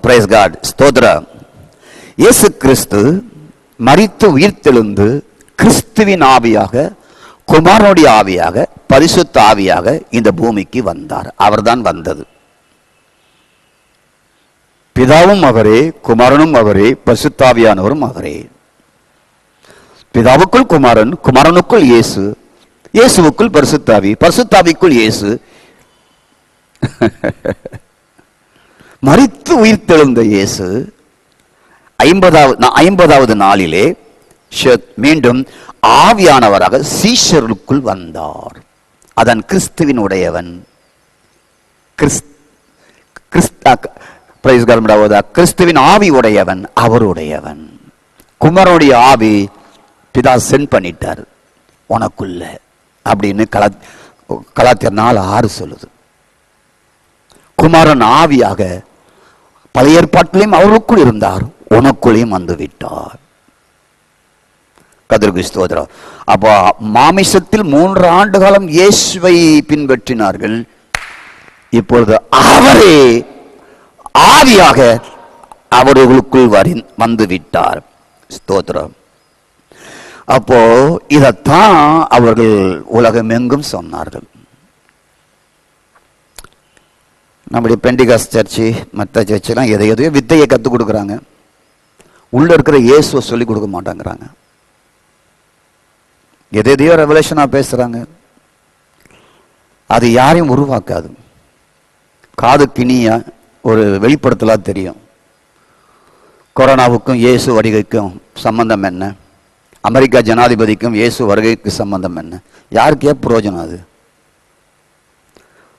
பிரைஸ் காட். ஸ்தோத்திரம். இயேசு கிறிஸ்து மரித்து உயிர்த்தெழுந்து கிறிஸ்துவின் ஆவியாக, குமாரனுடைய ஆவியாக, பரிசுத்த ஆவியாக இந்த பூமிக்கு வந்தார். அவர்தான் வந்தது. பிதாவும் அவரே, குமாரனும் அவரே, பரிசுத்த ஆவியானவரும் அவரே. பிதாவுக்குள் குமாரன், குமாரனுக்குள் இயேசு, இயேசுவுக்குள் பரிசுத்தாவி, பரிசுத்தாவிக்குள் இயேசு. மரித்து உயிர்த்தெழுந்த இயேசு 50வது நாளிலே மீண்டும் ஆவியானவராக சீஷருக்குள் வந்தார். அதன் கிறிஸ்துவின் உடையவன், கிறிஸ்துவின் ஆவி உடையவன், அவருடையவன். குமாரனுடைய ஆவி பிதா சென்ட் பண்ணிட்டார் உனக்குள்ள அப்படின்னு கலாத்தியர் 4:6 சொல்லுது. குமாரன் ஆவியாக பழைய ஏற்பாட்டிலையும் அவருக்குள் இருந்தார், உனக்குள்ளேயும் வந்து விட்டார். கர்த்தருக்கு ஸ்தோத்திரம். அப்போ மாமிசத்தில் 3 ஆண்டு காலம் இயேசுவை பின்பற்றினார்கள். இப்பொழுது அவரே ஆவியாக அவர்களுக்குள் வந்து விட்டார். ஸ்தோத்திரம். அப்போ இதத்தான் அவர்கள் உலகமெங்கும் சொன்னார்கள். நம்முடைய பெண்டிகாஸ்ட் சர்ச்சு, மற்ற சர்ச்செல்லாம் எதையோ வித்தையை கற்றுக் கொடுக்குறாங்க, உள்ள இருக்கிற இயேசுவை சொல்லி கொடுக்க மாட்டாங்கிறாங்க. எதையோ ரெவலேஷனா பேசுறாங்க. அது யாரையும் உருவாக்காது. காது கிணிய ஒரு வெளிப்படுத்தலா தெரியும். கொரோனாவுக்கும் இயேசு வருகைக்கும் சம்பந்தம் என்ன? அமெரிக்கா ஜனாதிபதிக்கும் இயேசு வருகைக்கு சம்பந்தம் என்ன? யாருக்கே புரோஜனம்? அது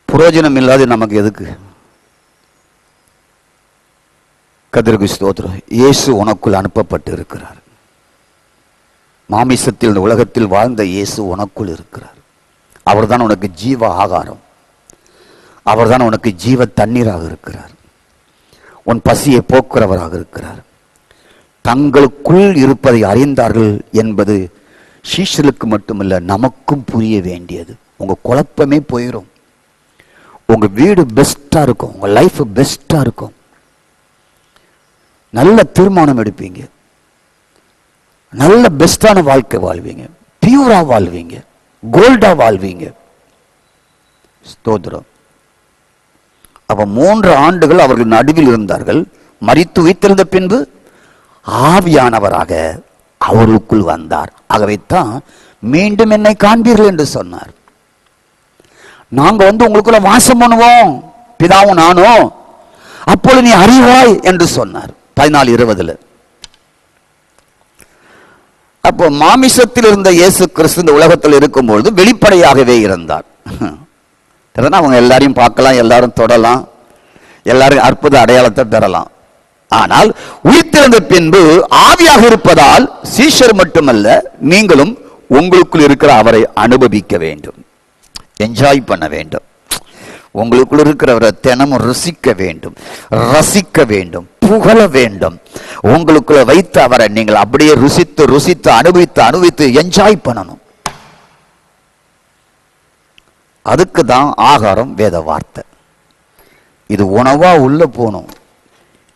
புரோஜனம் இல்லாது நமக்கு எதுக்கு? கர்த்தருக்கு ஸ்தோத்திரம். இயேசு உனக்குள் அனுப்பப்பட்டு இருக்கிறார். மாமிசத்தில் இந்த உலகத்தில் வாழ்ந்த இயேசு உனக்குள் இருக்கிறார். அவர்தான் உனக்கு ஜீவ ஆகாரம், அவர்தான் உனக்கு ஜீவ தண்ணீராக இருக்கிறார், உன் பசியை போக்குறவராக இருக்கிறார். தங்களுக்குள் இருப்பதை அறிந்தார்கள் என்பது சீஷர்களுக்கு மட்டுமல்ல, நமக்கும் புரிய வேண்டியது. உங்க குழப்பமே போயிடும். உங்க வீடு பெஸ்டா இருக்கும், உங்க லைஃப் பெஸ்டா இருக்கும். நல்ல தீர்மானம் எடுப்பீங்க, நல்ல பெஸ்டான வாழ்க்கை வாழ்வீங்க, பியூரா வாழ்வீங்க, கோல்டா வாழ்வீங்க. ஸ்தோத்திரம். அப்ப 3 ஆண்டுகள் அவர்கள் நடுவில் இருந்தார்கள். மரித்து உயிர்த்தெழுந்த பின்பு ஆவியானவராக அவருக்குள் வந்தார். ஆகவே தான் மீண்டும் என்னை காண்பீர்கள் என்று சொன்னார். நாங்க உங்களுக்குள்ள வாசம் பண்ணுவோம், பிதாவும் நானும், அப்பொழுது நீ அறிவாய் என்று சொன்னார் 14:20. அப்போ மாமிசத்தில் இருந்த இயேசு கிறிஸ்து இந்த உலகத்தில் இருக்கும்பொழுது வெளிப்படையாகவே இருந்தார். அவங்க எல்லாரையும் பார்க்கலாம், எல்லாரும் தொடலாம், எல்லாரும் அற்புத அடையாளத்தை பெறலாம். ஆனால் உயிர்த்தெழுந்த பின்பு ஆவியாக இருப்பதால் சீஷர் மட்டுமல்ல, நீங்களும் உங்களுக்குள் இருக்கிற அவரை அனுபவிக்க வேண்டும், என்ஜாய் பண்ண வேண்டும். உங்களுக்குள் இருக்கிறவரை தினமும் ருசிக்க வேண்டும், ரசிக்க வேண்டும், புகழ வேண்டும். உங்களுக்குள்ள வைத்து அவரை நீங்கள் அப்படியே ருசித்து ருசித்து அனுபவித்து அனுபவித்து என்ஜாய் பண்ணணும். அதுக்கு தான் ஆகாரம் வேத வார்த்தை. இது உணவா உள்ள போகணும்,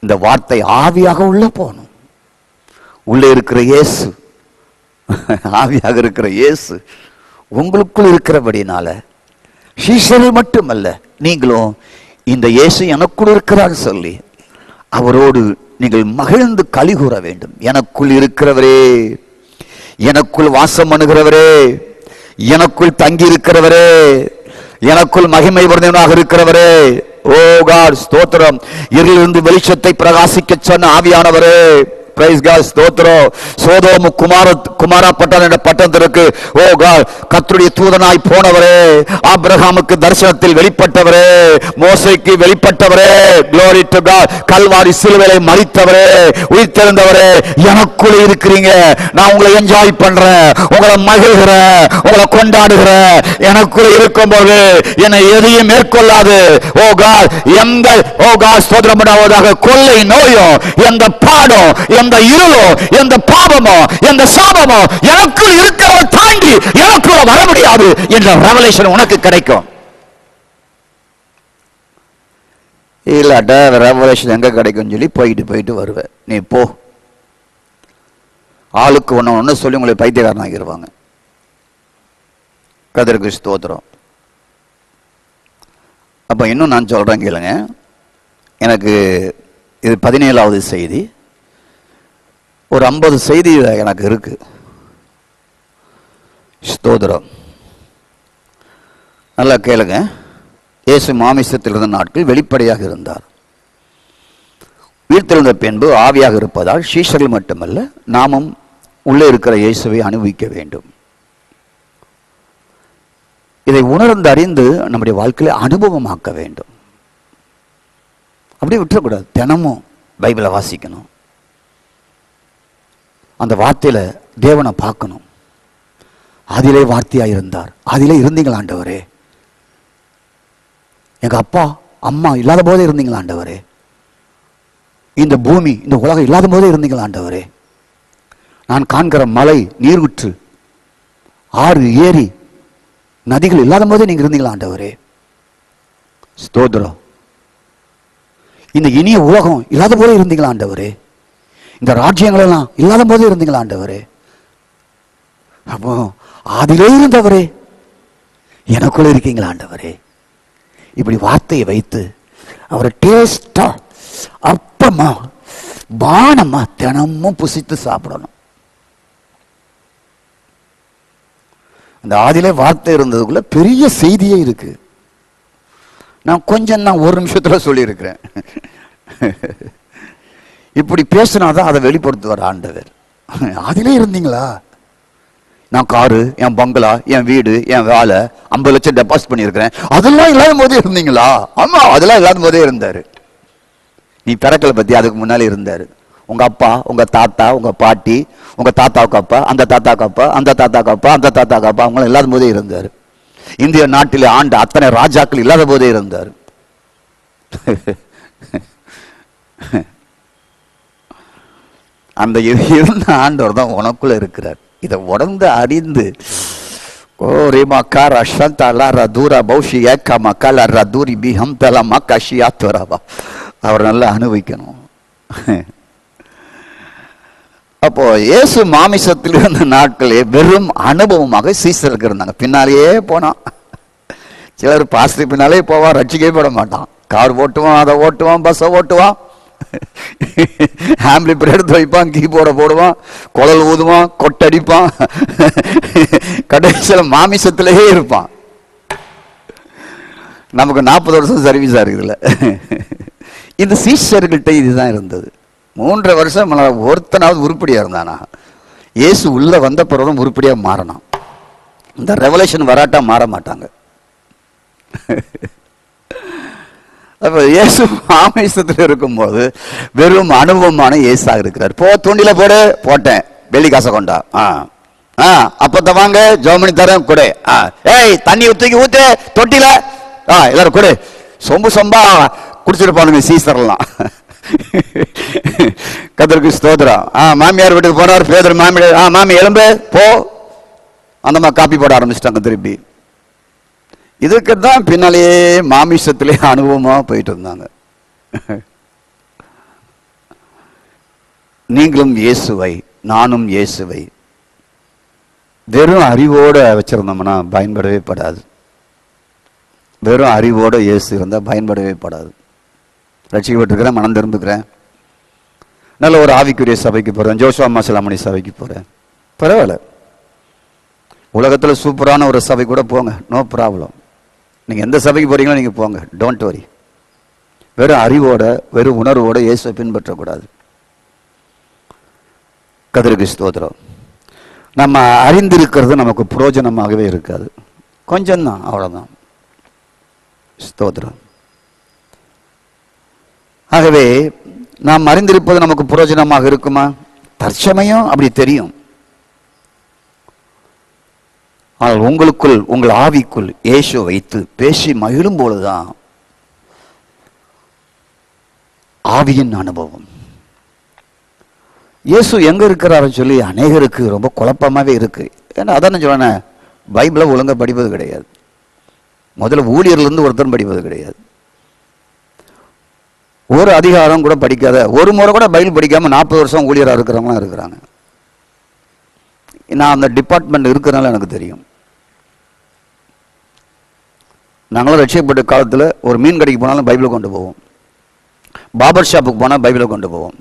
இந்த வார்த்தை ஆவியாக உள்ள போகணும். உள்ளே இருக்கிற இயேசு, ஆவியாக இருக்கிற இயேசு உங்களுக்குள் இருக்கிறபடினால சீஷர்கள் மட்டுமல்ல, நீங்களும் இந்த இயேசு எனக்குள் இருக்கிறார் சொல்லி அவரோடு நீங்கள் மகிழ்ந்து களி கூற வேண்டும். எனக்குள் இருக்கிறவரே, எனக்குள் வாசம் பண்ணுகிறவரே, எனக்குள் தங்கி இருக்கிறவரே, எனக்குள் மகிமை வருவனாக இருக்கிறவரே, ஓ காட் ஸ்தோத்திரம். இருளிலிருந்து வெளிச்சத்தை பிரகாசிக்க சொன்ன ஆவியானவரே, பிரைஸ் காட் ஸ்தோத்திரம். சோதோமு குமாரா பட்டணம் என்ற பட்டணத்திற்கு ஓ காட் கர்த்தருடைய தூதனாய் போனவரே, ஆபிரகாமுக்கு தரிசனத்தில் வெளிப்பட்டவரே, மோசேக்கு வெளிப்பட்டவரே, glory to God, கல்வாரி சிலுவையிலே மரித்தவரே, உயிர்த்தெழுந்தவரே, எனக்குள்ள இருக்கிறீங்க. நான் உங்களை என்ஜாய் பண்றேன், உங்களை மகிழ்கிறேன், உங்களை கொண்டாடுகிறேன். எனக்குள்ள இருக்கும்போது என்னை எதையும் மேற்கொள்ளாது. ஓ காட், எந்த ஓ காட் ஸ்தோத்திரம் பண்ணாவதாக கொள்ளை நோயோ, எந்த பாடம், எந்த இருளோ, எந்த பாவமோ, எந்த சாபமோ எனக்குள் இருக்கிறத தாண்டி எனக்குள்ள வர முடியாது என்ற ரெவலேஷன் உனக்கு கிடைக்கும். இல்லாட்ட ரெவலேஷன் எங்க கிடைக்கும் சொல்லி போயிட்டு வருவேன். நீ போ, ஆளுக்கு ஒண்ணு சொல்லி உங்களை பைத்தியக்காரன் ஆகிடுவாங்க. கர்த்தருக்கு ஸ்தோத்திரம். அப்ப இன்னும் நான் சொல்றேன் கேளுங்க. எனக்கு இது 17வது செய்தி. ஒரு 50 செய்தி எனக்கு இருக்கு. ஸ்தோத்திரம். நல்லா கேளுங்க. இயேசு மாமிசத்தில் இருந்த நாட்கள் வெளிப்படையாக இருந்தார். உயிர்த்தெழுந்த பின்பு ஆவியாக இருப்பதால் சீஷர்கள் மட்டுமல்ல, நாமும் உள்ளே இருக்கிற இயேசுவை அனுபவிக்க வேண்டும். இதை உணர்ந்து அறிந்து நம்முடைய வாழ்க்கையை அனுபவமாக்க வேண்டும். அப்படி விட்டுறக்கூடாது. தினமும் பைபிளை வாசிக்கணும், அந்த வார்த்தையில தேவனை பார்க்கணும். அதிலே வார்த்தையா இருந்தார், அதிலே இருந்தீங்களா ஆண்டவரே? எங்க அப்பா அம்மா இல்லாத போதே இருந்தீங்களா ஆண்டவரே? இந்த பூமி இந்த உலகம் இல்லாத போதே இருந்தீங்களா ஆண்டவரே? நான் காண்கிற மலை, நீர்வுற்று, ஆறு, ஏரி, நதிகள் இல்லாத போதே நீங்க இருந்தீங்களா ஆண்டவரே? ஸ்தோத்திரம். இந்த இனிய உலகம் இல்லாத போதே இருந்தீங்களா ஆண்டவரே? இந்த ராஜ்யங்கள் எல்லாம் இல்லாத போதே இருந்தீங்களா ஆண்டவரே? அப்போ அதிலே இருந்தவரே எனக்குள்ள இருக்கீங்களா ஆண்டவரே? இப்படி வார்த்தையை வைத்து அவரை டேஸ்டா அப்பமா பானமா தினமும் புசித்து சாப்பிடணும். அந்த ஆதியிலே வார்த்தை இருந்ததுக்குள்ள பெரிய செய்தியே இருக்கு. நான் கொஞ்சம் ஒரு நிமிஷத்துல சொல்லி இருக்கிறேன். இப்படி பேசினாதான் அதை வெளிப்படுத்துவார் ஆண்டவர். அதிலே இருந்தீங்களா? நான் காரு, என் பங்களா, என் வீடு, என் வேலை, 50 லட்சம் டெபாசிட் பண்ணியிருக்கிறேன், அதெல்லாம் இல்லாத போதே இருந்தீங்களா? ஆமா, அதெல்லாம் இல்லாத போதே இருந்தாரு. நீ பிறக்கலை பத்தி அதுக்கு முன்னாலே இருந்தாரு. உங்க அப்பா, உங்க தாத்தா, உங்க பாட்டி, உங்க தாத்தாவுக்கு அப்பா, அந்த தாத்தாவுக்கு அப்பா, அந்த தாத்தாவுக்கு அப்பா, அந்த தாத்தாவுக்கு அப்பா, அவங்களும் இல்லாத போதே இருந்தாரு. இந்திய நாட்டிலே ஆண்ட அத்தனை ராஜாக்கள் இல்லாத போதே இருந்தாரு. அந்த இருந்த ஆண்டவர் தான் உனக்குள்ள இருக்கிறார். இதை உடந்து அறிந்து அவர் நல்லா அனுபவிக்கணும். அப்போ இயேசு மாமிசத்தில் இருந்த நாட்களே வெறும் அனுபவமாக சீசருக்கு இருந்தாங்க. பின்னாலேயே போனான். சிலர் பாஸ்டர் பின்னாலே போவான், ரட்சிக்கவே போட மாட்டான். கார் ஓட்டுவான், அதை ஓட்டுவான், பஸ்ஸை ஓட்டுவான், ஆம்பிளிஃபையர் எடுத்து வைப்பான், கீபோர்டை போடுவான், குழல் ஊதுவான், கொட்டடிப்பான், கடைசியில் மாமிசத்திலேயே இருப்பான். நமக்கு 40 வருஷம் சர்வீஸா இருக்குதுல்ல. இந்த சீஷர்கள்ட்ட இதுதான் இருந்தது. 3 வருஷம் ஒருத்தனாவது உருப்படியா இருந்தானா? இயேசு உள்ள வந்த பிறகும் உருப்படியா மாறணும். இந்த ரெவலேஷன் வராட்டா மாற மாட்டாங்க. அப்ப இயேசு மாமிசத்தில் இருக்கும்போது வெறும் அனுபவமான இயேசுவாக இருக்கிறார். போ, தூண்டில போடு, போட்டேன், வெள்ளி காசை கொண்டா, அப்பத்த வாங்க, ஜோமணி தரேன் கொடு, ஏய் தண்ணி ஊத்தி ஊத்து தொட்டில, எல்லாரும் கொடு, சொம்பு சொம்பா குடிச்சிருப்பானுங்க சீசர்லாம். கர்த்தருக்கு ஸ்தோத்திரம். மாமியார் வீட்டுக்கு போனார் பேதர், மாமியார் மாமி எலும்பு போ, அந்த மாதிரி காப்பி போட ஆரம்பிச்சிட்டாங்க திருப்பி. இதுக்கு தான் பின்னாலேயே மாமிசத்திலே அனுபவமா போயிட்டு இருந்தாங்க. நீங்களும் இயேசுவை, நானும் இயேசுவை வெறும் அறிவோட வச்சிருந்தோம்னா பயன்படவே படாது. வெறும் அறிவோட இயேசு இருந்தா பயன்படவே படாது. ரட்சிக்கப்பட்டிருக்கிறேன், மனம் திரும்புகிறேன், நல்ல ஒரு ஆவிக்குரிய சபைக்கு போகிறேன், ஜோஷுவா மாசலாமணி சபைக்கு போகிறேன், பரவாயில்ல. உலகத்தில் சூப்பரான ஒரு சபை கூட போங்க, நோ ப்ராப்ளம். நீங்கள் எந்த சபைக்கு போகிறீங்களோ நீங்கள் போங்க, டோன்ட் வரி. வெறும் அறிவோட வெறும் உணர்வோட இயேசுவை பின்பற்றக்கூடாது. கர்த்தருக்கு ஸ்தோத்திரம். நம்ம அறிந்திருக்கிறது நமக்கு பிரயோஜனமாகவே இருக்காது, கொஞ்சம்தான், அவ்வளோதான். ஸ்தோத்திரம். ஆகவே நாம் அறிந்திருப்பது நமக்கு பிரயோஜனமாக இருக்குமா? தற்சமயம் அப்படி தெரியும். ஆனால் உங்களுக்குள், உங்கள் ஆவிக்குள் இயேசு வைத்து பேசி மகிழும் பொழுதுதான் ஆவியின் அனுபவம். இயேசு எங்க இருக்கிறாருன்னு சொல்லி அநேகருக்கு ரொம்ப குழப்பமாவே இருக்கு. ஏன்னா அதான் சொல்றேன், பைபிளை ஒழுங்கா படிப்பது கிடையாது. முதல்ல ஊழியர்லேருந்து ஒருத்தரும் படிப்பது கிடையாது. ஒரு அதிகாரம் கூட படிக்காத, ஒரு முறை கூட பைபிள் படிக்காம 40 வருஷம் ஊழியராக இருக்கிறவங்களாம் இருக்கிறாங்க. நான் அந்த டிபார்ட்மெண்ட் இருக்கிறனால எனக்கு தெரியும். நாங்களும் ரட்சிக்கப்பட்ட காலத்தில் ஒரு மீன் கடைக்கு போனாலும் பைபிளை கொண்டு போவோம், பார்பர் ஷாப்புக்கு போனால் பைபிளை கொண்டு போவோம்,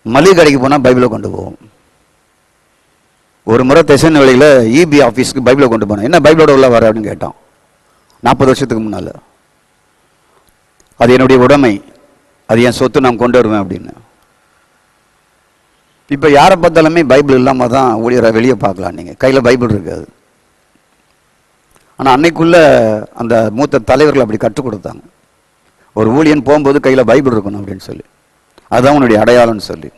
மளிகை கடைக்கு போனால் பைபிளை கொண்டு போவோம். ஒரு முறை தெசன் வேலையில் இபி ஆஃபீஸ்க்கு பைபிளை கொண்டு போனேன். என்ன பைபிளோட உள்ள வர அப்படின்னு கேட்டான். 40 வருஷத்துக்கு முன்னால். அது என்னுடைய உடைமை, அது என் சொத்து, நான் கொண்டு வருவேன் அப்படின்னு. இப்போ யாரை பார்த்தாலுமே பைபிள் இல்லாமல் தான் ஊழியரை வெளியே பார்க்கலாம். நீங்கள் கையில் பைபிள் இருக்காது. ஆனால் அன்னைக்குள்ள அந்த மூத்த தலைவர்கள் அப்படி கற்றுக் கொடுத்தாங்க. ஒரு ஊழியன் போகும்போது கையில் பைபிள் இருக்கணும் அப்படின்னு சொல்லி, அதுதான் உன்னுடைய அடையாளம்னு சொல்லி.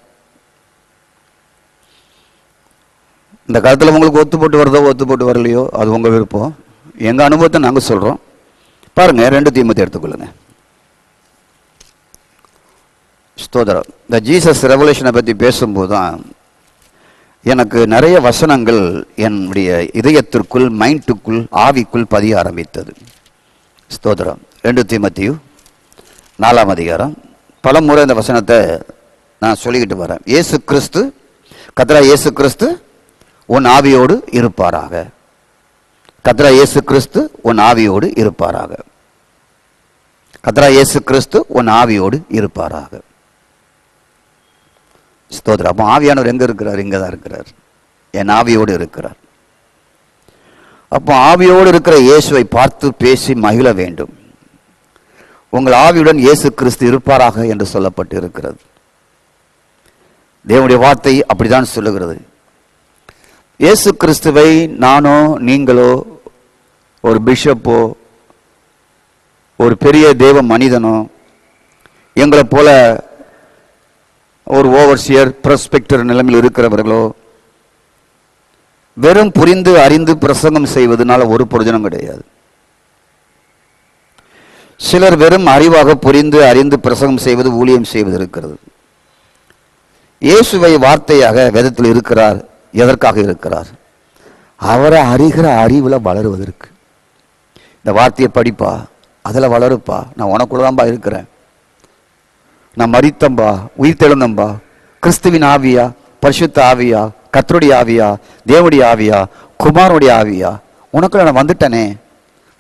இந்த காலத்தில் உங்களுக்கு ஒத்து போட்டு வருதோ ஒத்து போட்டு வரலையோ அது உங்கள் விருப்பம். எங்கள் அனுபவத்தை நாங்கள் சொல்கிறோம். பாருங்க, 2 தீமோத்தேயு எடுத்துக்கொள்ளுங்க. ஸ்தோத்திரம். இந்த ஜீசஸ் ரெவல்யூஷனை பற்றி பேசும்போது தான் எனக்கு நிறைய வசனங்கள் என்னுடைய இதயத்திற்குள், மைண்டுக்குள், ஆவிக்குள் பதிய ஆரம்பித்தது. ஸ்தோத்திரம். 2 தீமோத்தேயு 4ஆம் அதிகாரம். பல முறை இந்த வசனத்தை நான் சொல்லிக்கிட்டு வரேன். இயேசு கிறிஸ்து, கர்த்தராகிய இயேசு கிறிஸ்து உன் ஆவியோடு இருப்பாராக. கர்த்தராகிய இயேசு கிறிஸ்து உன் ஆவியோடு இருப்பாராக. கர்த்தராகிய இயேசு கிறிஸ்து உன் ஆவியோடு இருப்பாராக. ஸ்தோத்திரம். அப்போ ஆவியானவர் எங்க இருக்கிறார்? இங்கே தான் இருக்கிறார், என் ஆவியோடு இருக்கிறார். அப்போ ஆவியோடு இருக்கிற இயேசுவை பார்த்து பேசி மகிழ வேண்டும். உங்கள் ஆவியுடன் இயேசு கிறிஸ்து இருப்பாராக என்று சொல்லப்பட்டு இருக்கிறது. தேவனுடைய வார்த்தை அப்படிதான் சொல்லுகிறது. இயேசு கிறிஸ்துவை நானோ நீங்களோ ஒரு பிஷப்போ ஒரு பெரிய தேவ மனிதனோ எங்களை போல ஒரு ஓவர்சியர் பிரஸ்பெக்டர் நிலைமையில் இருக்கிறவர்களோ வெறும் புரிந்து அறிந்து பிரசங்கம் செய்வதனால ஒரு பிரயோஜனம் கிடையாது. சிலர் வெறும் அறிவாக புரிந்து அறிந்து பிரசங்கம் செய்வது, ஊழியம் செய்வது இருக்கிறது. இயேசுவை வார்த்தையாக வேதத்தில் இருக்கிறார். எதற்காக இருக்கிறார்? அவரை அறிகிற அறிவுல வளருவதற்கு. இந்த வார்த்தையை படிப்பா, அதில் வளருப்பா, நான் உனக்குள்ள தான்பா இருக்கிறேன், நான் மரித்தம்பா, உயிர் தெழுந்தம்பா, கிறிஸ்துவின் ஆவியா, பரிசுத்த ஆவியா, கர்த்தருடைய ஆவியா, தேவனுடைய ஆவியா, குமாரனுடைய ஆவியா, உனக்குள்ள நான் வந்துட்டனே,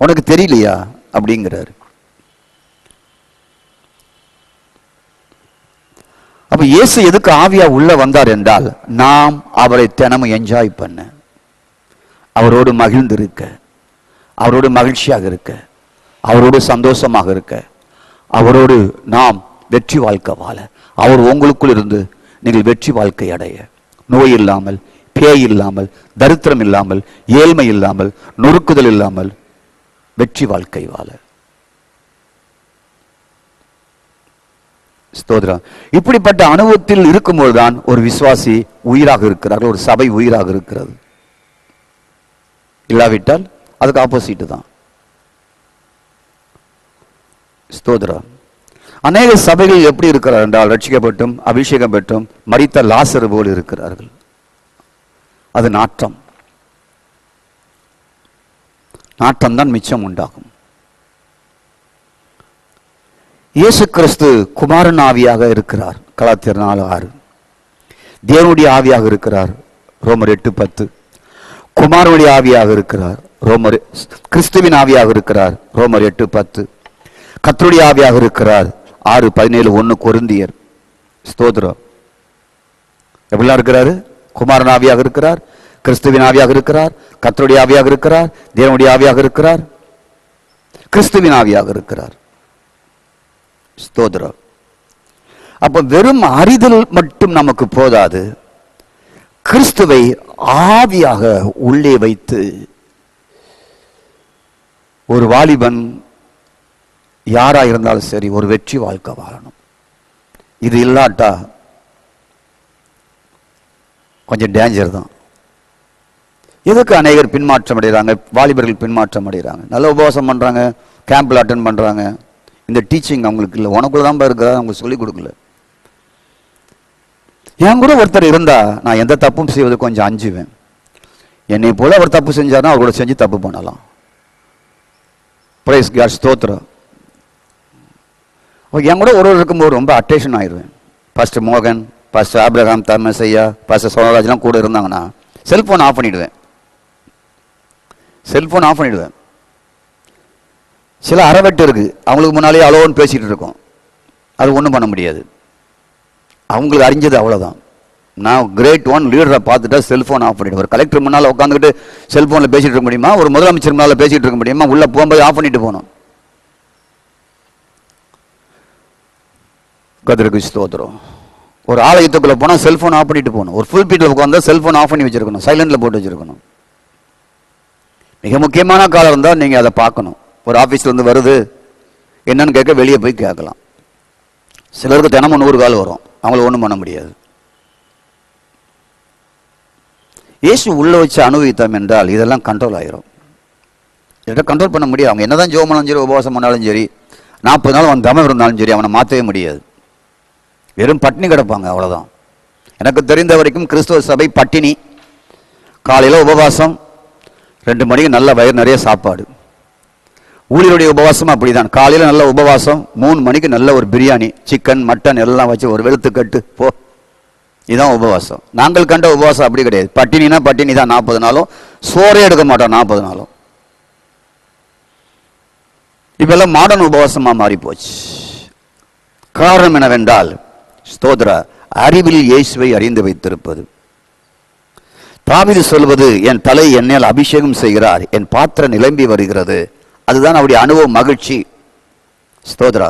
உனக்கு தெரியலையா அப்படிங்கிறாரு. அப்ப இயேசு எதுக்கு ஆவியா உள்ள வந்தார் என்றால், நாம் அவரை தினமும் என்ஜாய் பண்ண, அவரோடு மகிழ்ந்து இருக்க, அவரோடு மகிழ்ச்சியாக இருக்க, அவரோடு சந்தோஷமாக இருக்க, அவரோடு நாம் வெற்றி வாழ்க்கை வாழ, அவர் உங்களுக்குள் இருந்து நீங்கள் வெற்றி வாழ்க்கை அடைய, நோய் இல்லாமல், பேய் இல்லாமல், தரித்திரம் இல்லாமல், ஏழ்மை இல்லாமல், நொறுக்குதல் இல்லாமல் வெற்றி வாழ்க்கை வாழ. ஸ்தோத்திரம். இப்படிப்பட்ட அனுபவத்தில் இருக்கும்போதுதான் ஒரு விசுவாசி உயிராக இருக்கிறார்கள், ஒரு சபை உயிராக இருக்கிறது. இல்லாவிட்டால் அதுக்கு ஆப்போசிட் தான். ஸ்தோத்திரம். அநேக சபைகள் எப்படி இருக்கிறார் என்றால், ரட்சிக்கப்பட்டும் அபிஷேகம் பெற்றும் மரித்த லாசரு போல் இருக்கிறார்கள். அது நாட்டம், நாட்டம் தான் மிச்சம் உண்டாகும். இயேசு கிறிஸ்து குமாரன் ஆவியாக இருக்கிறார், கலாத்தியர் 4:6. தேவனுடைய ஆவியாக இருக்கிறார், ரோமர் 8:10. குமாரனுடைய ஆவியாக இருக்கிறார், கிறிஸ்துவின் ஆவியாக இருக்கிறார், ரோமர் 8:10. கர்த்தருடைய ஆவியாக இருக்கிறார், 6:17. 1 கொரிந்தியர். ஸ்தோத்திரம். எப்படிலாம் இருக்கிறாரு? குமாரன் ஆவியாக இருக்கிறார், கிறிஸ்துவின் ஆவியாக இருக்கிறார், கர்த்தருடைய ஆவியாக இருக்கிறார், தேவனுடைய ஆவியாக இருக்கிறார், கிறிஸ்துவின் ஆவியாக இருக்கிறார். ஸ்தோத்திரம். அப்ப வெறும் அறிதல் மட்டும் நமக்கு போதாது. கிறிஸ்துவை ஆவியாக உள்ளே வைத்து ஒரு வாலிபன் யாரா இருந்தாலும் சரி ஒரு வெற்றி வாழ்க்கை வாழணும். இது இல்லாட்டா கொஞ்சம் டேஞ்சர் தான். எதுக்கு அநேகர் பின்மாற்றம் அடைகிறாங்க? வாலிபர்கள் பின்மாற்றம் அடைகிறாங்க. நல்ல உபவாசம் பண்றாங்க, கேம்பில் அட்டன் பண்றாங்க, இந்த டீச்சிங் அவங்களுக்கு இல்லை. உனக்குள்ள தான் இருக்கிறார், அவங்களுக்கு சொல்லிக் கொடுக்கல. என் கூட ஒருத்தர் இருந்தா நான் எந்த தப்பும் செய்வது கொஞ்சம் அஞ்சுவேன். என்னை போல அவர் தப்பு செஞ்சாருன்னா அவர் கூட செஞ்சு தப்பு பண்ணலாம். பிரைஸ் காட், ஸ்தோத்திரம். என் கூட ஒரு இருக்கும்போது ரொம்ப அட்டேஷன் ஆயிடுவேன். பாஸ்டர் மோகன், பாஸ்டர் ஆபிரகாம், தர்மசையா, பாஸ்டர் சோனராஜ்லாம் கூட இருந்தாங்கன்னா செல்போன் ஆஃப் பண்ணிடுவேன். செல்போன் ஆஃப் பண்ணிடுவேன். சில அறவெட்டு இருக்கு, அவங்களுக்கு முன்னாலே அலோன்னு பேசிட்டு இருக்கோம். அது ஒன்றும் பண்ண முடியாது. அவங்களுக்கு அறிஞ்சது அவ்வளோதான். நான் கிரேட் 1 லீடரை பார்த்துட்டா செல்போன் ஆஃப் பண்ணிடுவேன். ஒரு கலெக்டர் முன்னால் உட்காந்துக்கிட்டு செல்போனில் பேசிட்டு இருக்க முடியுமா? ஒரு முதலமைச்சர் முன்னால் பேசிட்டு இருக்க முடியுமா? உள்ள போகும்போது ஆஃப் பண்ணிட்டு போகணும். கர்த்தருக்கு ஸ்தோத்திரம். ஒரு ஆலயத்துக்குள்ள போனால் செல்போன் ஆஃப் பண்ணிட்டு போகணும். ஒரு ஃபுல் பீட்டில் உட்காந்தா செல்போன் ஆஃப் பண்ணி வச்சிருக்கணும், சைலண்ட்ல போட்டு வச்சிருக்கணும். மிக முக்கியமான காலம் இருந்தால் நீங்க அதை பார்க்கணும். ஒரு ஆஃபீஸ்ல இருந்து வருது என்னன்னு கேட்க வெளியே போய் கேட்கலாம். சிலருக்கு தினமும் 100 கால் வரும், அவங்கள ஒன்றும் பண்ண முடியாது. இயேசு உள்ள வச்சு அனுபவித்தோம் என்றால் இதெல்லாம் கண்ட்ரோல் ஆயிரும். இதை கண்ட்ரோல் பண்ண முடியாது. அவங்க என்னதான் ஜெபம் பண்ணாலும் சரி, உபவாசம் பண்ணாலும் சரி, 40 நாள் அவன் தமம் இருந்தாலும் சரி, அவனை மாற்றவே முடியாது. வெறும் பட்டினி கிடப்பாங்க, அவ்வளோதான். எனக்கு தெரிந்த வரைக்கும் கிறிஸ்துவ சபை பட்டினி. காலையில் உபவாசம், 2 மணிக்கு நல்ல வயிறு நிறைய சாப்பாடு. ஊழியருடைய உபவாசம் அப்படிதான். காலையில் நல்ல உபவாசம், 3 மணிக்கு நல்ல ஒரு பிரியாணி, சிக்கன் மட்டன் எல்லாம் வச்சு ஒரு வெளுத்து கட்டு போ. இதுதான் உபவாசம். நாங்கள் கண்ட உபவாசம் அப்படி கிடையாது. பட்டினினா பட்டினி தான் 40 நாளும், சோறே எடுக்க மாட்டோம் 40 நாளும். இப்பெல்லாம் மாடர்ன் உபவாசமா மாறி போச்சு. காரணம் என்னவென்றால், ஸ்தோத்திர, அறிவில் இயேசுவை அறிந்து வைத்திருப்பது. தாவீது சொல்வது, என் தலை என்னால் அபிஷேகம் செய்கிறார், என் பாத்திரம் நிரம்பி வருகிறது. அதுதான் அவருடைய அனுபவம், மகிழ்ச்சி. ஸ்தோத்திரா,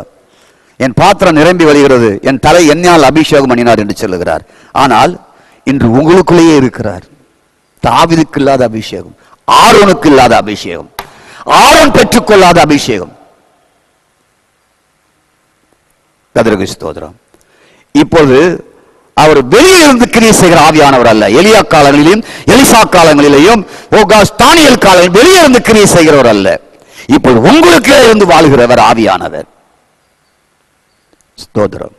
என் பாத்திரம் நிரம்பி வருகிறது, என் தலை என்னால் அபிஷேகம் பண்ணினார் என்று சொல்லுகிறார். ஆனால் இன்று உங்களுக்குள்ளேயே இருக்கிறார். தாவீதுக்கு இல்லாத அபிஷேகம், ஆரோனுக்கு இல்லாத அபிஷேகம், ஆரோன் பெற்றுக்கொள்ளாத அபிஷேகம். கர்த்தருக்கு ஸ்தோத்திரம். இப்போது அவர் வெளியே இருந்து கிரியை செய்கிற ஆவியானவர் அல்ல. எலியா காலங்களிலும் எலிசா காலங்களிலேயும் தானியேல் காலங்களிலும் வெளியே இருந்து கிரியை செய்கிறவர் அல்ல. இப்போது உங்களுக்கே இருந்து வாழ்கிறவர் ஆவியானவர். ஸ்தோத்திரம்.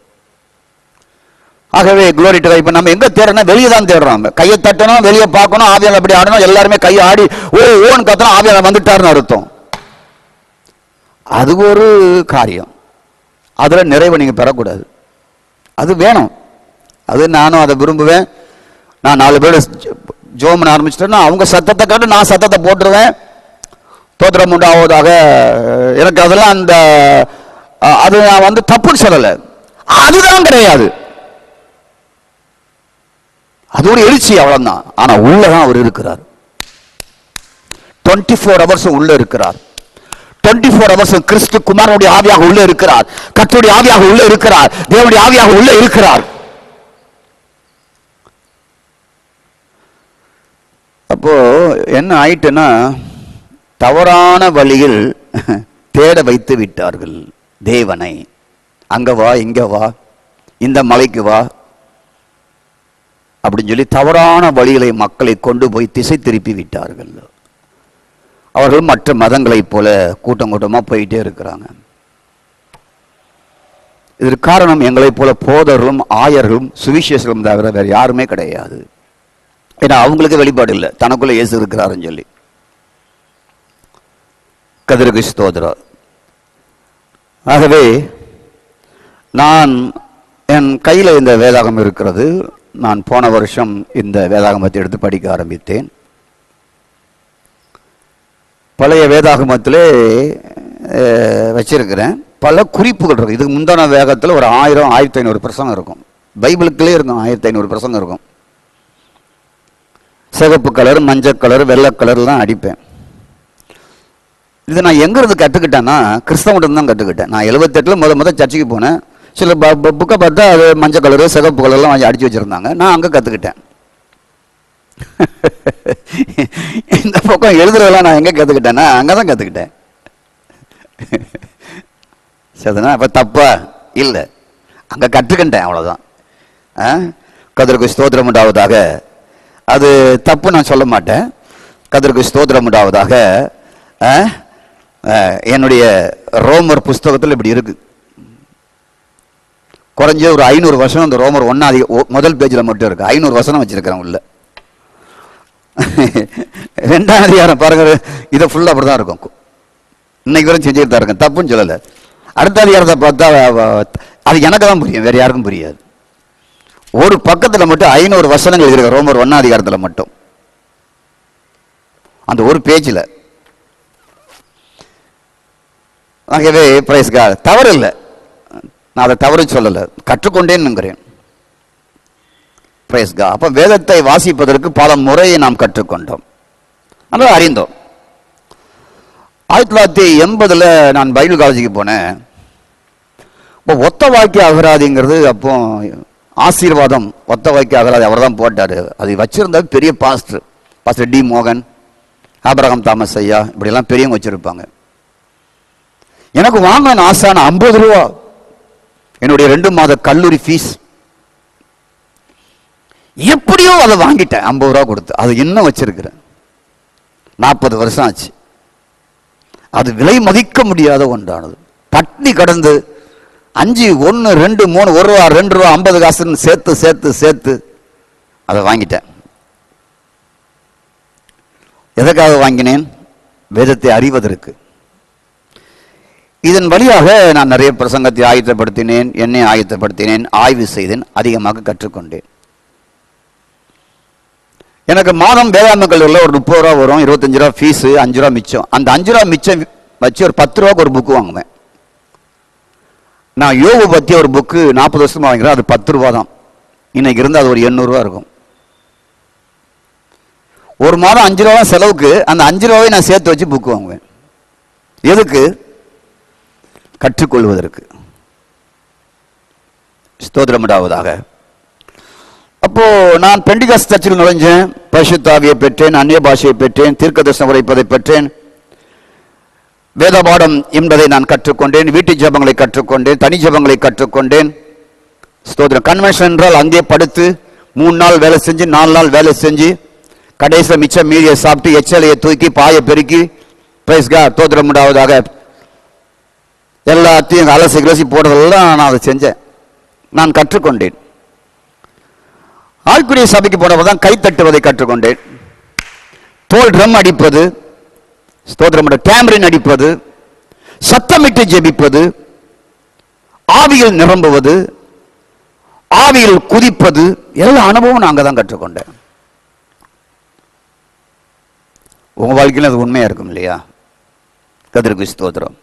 ஆகவே குளோரி டு காட். இப்ப நம்ம எங்க தேடுறோம்னா வெளியே தான் தேடுறோம். கையை தட்டணும், வெளியே பார்க்கணும், ஆவியானவர் அப்படி ஆடணும். எல்லாருமே கையை ஆடி ஓன்னு கத்தணும், ஆவியானவர் வந்துட்டாருன்னு அர்த்தம். அது ஒரு காரியம். அதுல நிறைவை நீங்க பெறக்கூடாது. அது வேணும், அது நானும் அதை விரும்புவேன். நான் 4 பேர் ஜெபம் பண்ண ஆரம்பிச்சிட்டேன்னா அவங்க சத்தத்தை கேட்டு நான் சத்தத்தை போட்டுருவேன். தோத்திரம் உண்டாவதாக. எனக்கு அதெல்லாம் அந்த அது நான் தப்புன்னு சொல்லலை, அதுதான் கிடையாது. அது ஒரு எழுச்சி, அவ்வளவுதான். ஆனா உள்ளதான் அவர் இருக்கிறார். 24 hours உள்ள இருக்கிறார். 24 hours கிறிஸ்து குமாரனுடைய ஆவியாக உள்ள இருக்கிறார், கர்த்தருடைய ஆவியாக உள்ள இருக்கிறார், தேவனுடைய ஆவியாக உள்ள இருக்கிறார். அப்போ என்ன ஆயிட்டுன்னா, தவறான வழியில் தேட வைத்து விட்டார்கள் தேவனை. அங்க வா, இங்க வா, இந்த மலைக்கு வா அப்படின்னு சொல்லி தவறான வழிகளை மக்களை கொண்டு போய் திசை திருப்பி விட்டார்கள். அவர்கள் மற்ற மதங்களைப் போல கூட்டம் கூட்டமா போயிட்டே இருக்கிறாங்க. இதற்கு காரணம் எங்களைப் போல போதர்களும் ஆயர்களும் சுவிசேஷர்களும் தவிர வேற யாருமே கிடையாது. ஏன்னா அவங்களுக்கு வெளிப்பாடு இல்லை, தனக்குள்ள இயேசு இருக்கிறாருன்னு சொல்லி. கர்த்தருக்கு ஸ்தோத்திரம். ஆகவே நான் என் கையில் இந்த வேதாகம் இருக்கிறது. நான் போன வருஷம் இந்த வேதாகமத்தை எடுத்து படிக்க ஆரம்பித்தேன். பழைய வேதாகமத்திலே வச்சிருக்கிறேன். பல குறிப்புகள் இருக்கு. இதுக்கு முந்தான வேகத்தில் ஒரு 1000-1500 பிரசங்கம் இருக்கும். பைபிளுக்குள்ளே இருக்கும், 1500 பிரசங்கம் இருக்கும். சிகப்பு கலர், மஞ்சள் கலர், வெள்ளை கலர்லாம் அடிப்பேன். இது நான் எங்கிருந்து கற்றுக்கிட்டேன்னா கிறிஸ்தவன் தான் கற்றுக்கிட்டேன். நான் 78 முதல் சர்ச்சைக்கு போனேன். சில புக்கை பார்த்தா அது மஞ்சள் கலரு சிகப்பு கலர்லாம் அடிச்சு வச்சிருந்தாங்க. நான் அங்கே கற்றுக்கிட்டேன். இந்த பக்கம் எழுதுறதெல்லாம் நான் எங்கே கற்றுக்கிட்டேன்னா அங்கே தான் கற்றுக்கிட்டேன். சரிண்ணா? அப்போ தப்பா இல்லை, அங்கே கற்றுக்கிட்டேன், அவ்வளோதான். கர்த்தருக்கு ஸ்தோத்திரம் உண்டாவதாக. அது தப்பு நான் சொல்ல மாட்டேன். கர்த்தருக்கு ஸ்தோத்திரம் உண்டாவதாக. என்னுடைய ரோமர் புஸ்தகத்தில் இப்படி இருக்கு. குறைஞ்ச ஒரு 500 வசனம் இந்த ரோமர் 1 முதல் பேஜில் மட்டும் இருக்கு. 500 வசனம் வச்சிருக்கிறேன் உள்ள. 2ஆம் அதிகாரம் பாருங்க, இதை ஃபுல்லாக அப்படி தான் இருக்கும். இன்னைக்கு வரைக்கும் செஞ்சுட்டு தான் இருக்கேன், தப்புன்னு சொல்லலை. அடுத்த அதிகாரத்தை பார்த்தா அது எனக்கு தான் புரியும், வேற யாருக்கும் புரியாது. ஒரு பக்கத்தில் மட்டும் 500 வசனங்கள் இருக்கு ரோமர் 1ஆம் அதிகாரத்தில் மட்டும், அந்த ஒரு பேஜில். ஆகவே பிரைஸ் காட், தவறு இல்லை, நான் அதை தவறு சொல்லலை, கற்றுக்கொண்டேன்னுங்கிறேன். Price God. அப்போ வேதத்தை வாசிப்பதற்கு பல முறையை நாம் கற்றுக்கொண்டோம், அதனால் அறிந்தோம். 1980 நான் பைபிள் காலேஜுக்கு போனேன். இப்போ ஒத்த வாக்கிய அகராதிங்கிறது அப்போ ஆசீர்வாதம், ஒத்த வாக்கிய அகராதி அவர் தான் போட்டார். அது வச்சிருந்தா பெரிய பாஸ்டர் டி மோகன், ஆபிரகாம் தாமஸ் ஐயா, இப்படியெல்லாம் பெரியவங்க வச்சிருப்பாங்க. எனக்கு வாங்கின ஆசான 50 ரூபா என்னுடைய 2 மாத கல்லூரி ஃபீஸ். எப்படியோ அதை வாங்கிட்டேன், 50 ரூபா கொடுத்து. அது இன்னும் வச்சிருக்கிறேன், 40 வருஷம் ஆச்சு. அது விலை மதிக்க முடியாத ஒன்றானது. பட்னி கடந்து 5, 1, 2, 3, 1 ரூபா 2 ரூபா 50 காசுன்னு சேர்த்து சேர்த்து சேர்த்து அதை வாங்கிட்டேன். எதற்காக வாங்கினேன்? வேதத்தை அறிவதற்கு. இதன் வழியாக நான் நிறைய பிரசங்கத்தை ஆயத்தப்படுத்தினேன், என்னை ஆயத்தப்படுத்தினேன், ஆய்வு செய்தேன், அதிகமாக கற்றுக்கொண்டேன். எனக்கு மாதம் வேதாந்த கல்லூரியில் ஒரு 30 ரூபா வரும், 25 ரூபா ஃபீஸு, 5 ரூபா மிச்சம். அந்த 5 ரூபா மிச்சம் வச்சு ஒரு 10 ரூபாய்க்கு ஒரு புக்கு வாங்குவேன். நான் யோகு பற்றி ஒரு புக்கு 40 வருஷமா வாங்கிறேன், அது 10 ரூபா தான். இன்னைக்கு இருந்து அது ஒரு 800 ரூபா இருக்கும். ஒரு மாதம் 5 ரூபா செலவுக்கு அந்த 5 ரூபாவை நான் சேர்த்து வச்சு புக்கு வாங்குவேன். எதுக்கு? கற்றுக்கொள்வதற்கு. ஸ்தோத்திரம் உண்டாவதாக. அப்போ நான் பெண்டிகாஸ்ட் சர்ச்சில் நுழைஞ்சேன், பரிசுத்த ஆவியை பெற்றேன், அந்நிய பாஷையை பெற்றேன், தீர்க்கதரிசனம் உரைப்பதை பெற்றேன், வேத பாடம் என்பதை நான் கற்றுக்கொண்டேன், வீட்டு ஜபங்களை கற்றுக்கொண்டேன், தனி ஜபங்களை கற்றுக்கொண்டேன். ஸ்தோத்திரம். கன்வென்ஷன் என்றால் அங்கே படுத்து 3 நாள் வேலை செஞ்சு 4 நாள் வேலை செஞ்சு கடைசியில் மிச்சம் மீதியை சாப்பிட்டு எச்சலையை தூக்கி பாயை பெருக்கி பிரைஸ் காட் ஸ்தோத்திரம் உண்டாவதாக எல்லாத்தையும் அலசி கிளசி போடுறதெல்லாம் நான் அதை செஞ்சேன், நான் கற்றுக்கொண்டேன். ஆழ்குடிய சபைக்கு போனப்போ தான் கை தட்டுவதை கற்றுக்கொண்டேன். தோல் ட்ரம் அடிப்பது, ஸ்தோத்திரம், டேம்பரின் அடிப்பது, சத்தமிட்டு ஜெபிப்பது, ஆவியில் நிரம்புவது, ஆவியில் குதிப்பது, எல்லா அனுபவம் நான் அங்கே தான் கற்றுக்கொண்டேன். உங்க வாழ்க்கையில் அது உண்மையா இருக்கும் இல்லையா? கர்த்தருக்கு ஸ்தோத்திரம்.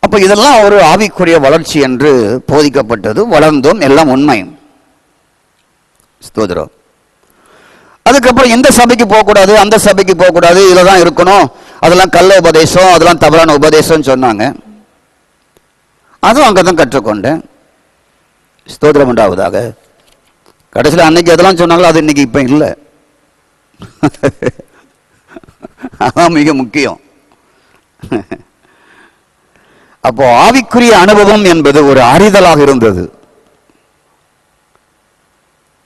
அப்ப இதெல்லாம் ஒரு ஆவிக்குரிய வளர்ச்சி என்று போதிக்கப்பட்டது, வளர்ந்தோம், எல்லாம் உண்மை. ஸ்தோத்திரம். அதுக்கப்புறம் எந்த சபைக்கு போகக்கூடாது, அந்த சபைக்கு போகக்கூடாது, இதில் தான் இருக்கணும், அதெல்லாம் கள்ள உபதேசம், அதெல்லாம் தவறான உபதேசம் சொன்னாங்க. அதுவும் அங்கே தான் கற்றுக்கொண்டேன். ஸ்தோத்திரம் உண்டாவதாக. கடைசியில் அன்னைக்கு அதெல்லாம் சொன்னாங்களோ அது இன்னைக்கு இப்போ இல்லை. அதான் மிக முக்கியம். அப்போ ஆவிக்குரிய அனுபவம் என்பது ஒரு அறிதலாக இருந்தது.